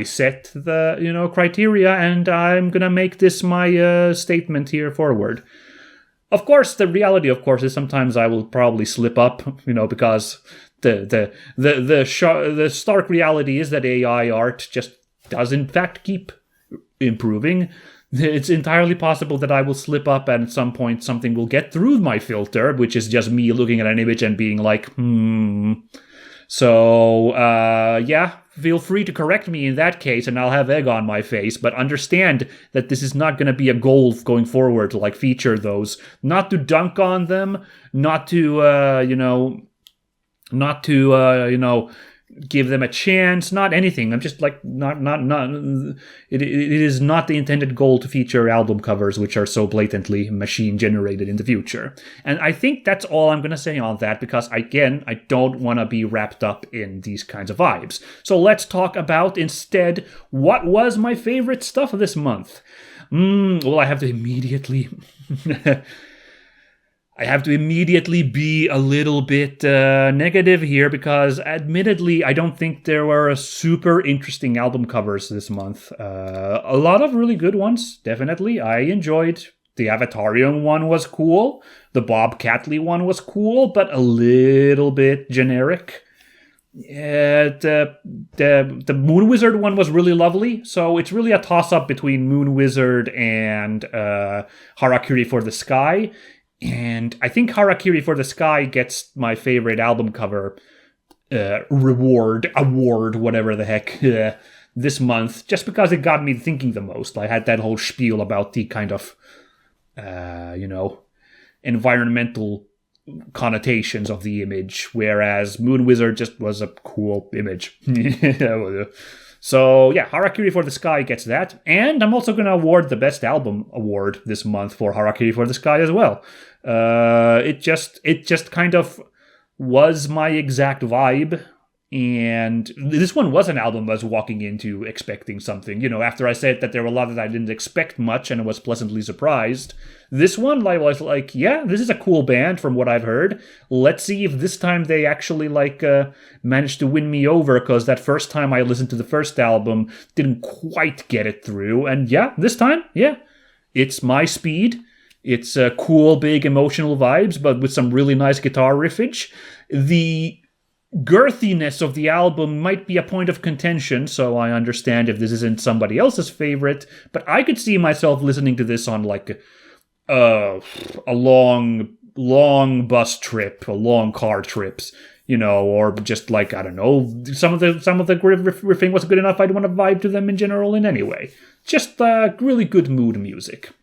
set the criteria, and I'm gonna make this my statement here forward. Of course, the reality, of course, is sometimes I will probably slip up, because the stark reality is that AI art just does in fact keep improving. It's entirely possible that I will slip up, and at some point something will get through my filter, which is just me looking at an image and being like, So, feel free to correct me in that case, and I'll have egg on my face, but understand that this is not going to be a goal going forward to, feature those. Not to dunk on them, not to, give them a chance, not anything. I'm just it is not the intended goal to feature album covers which are so blatantly machine generated in the future. And I think that's all I'm going to say on that, because again, I don't want to be wrapped up in these kinds of vibes. So let's talk about instead what was my favorite stuff this month. Well, I have to immediately be a little bit negative here, because admittedly, I don't think there were super interesting album covers this month. A lot of really good ones, definitely. I enjoyed. The Avatarium one was cool. The Bob Catley one was cool, but a little bit generic. The Moon Wizard one was really lovely, so it's really a toss-up between Moon Wizard and Harakiri for the Sky. And I think Harakiri for the Sky gets my favorite album cover award, whatever the heck, this month, just because it got me thinking the most. I had that whole spiel about the kind of, environmental connotations of the image, whereas Moon Wizard just was a cool image. So, Harakiri for the Sky gets that. And I'm also going to award the Best Album Award this month for Harakiri for the Sky as well. It just kind of was my exact vibe. And this one was an album I was walking into expecting something. After I said that there were a lot that I didn't expect much and I was pleasantly surprised. This one, I was like, yeah, this is a cool band from what I've heard. Let's see if this time they actually, managed to win me over, because that first time I listened to the first album, didn't quite get it through. And yeah, this time, yeah, it's my speed. It's cool, big, emotional vibes, but with some really nice guitar riffage. The girthiness of the album might be a point of contention, so I understand if this isn't somebody else's favorite, but I could see myself listening to this on a long bus trip, a long car trips, or just I don't know, some of the riffing was good enough I'd want to vibe to them in general in any way. Just really good mood music.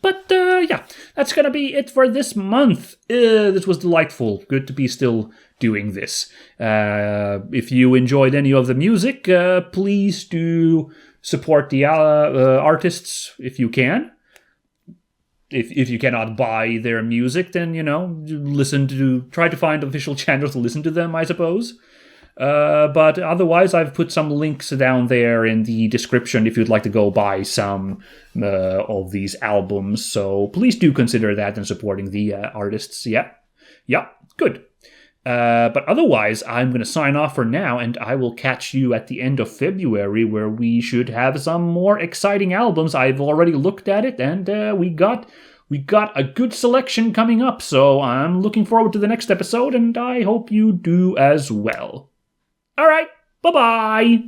But, yeah, that's gonna be it for this month. This was delightful. Good to be still doing this. If you enjoyed any of the music, please do support the artists if you can. If you cannot buy their music, then, try to find official channels to listen to them, I suppose. But otherwise, I've put some links down there in the description if you'd like to go buy some of these albums. So please do consider that and supporting the artists. Yeah, good. But otherwise, I'm going to sign off for now, and I will catch you at the end of February, where we should have some more exciting albums. I've already looked at it, and we got a good selection coming up. So I'm looking forward to the next episode, and I hope you do as well. All right, bye-bye.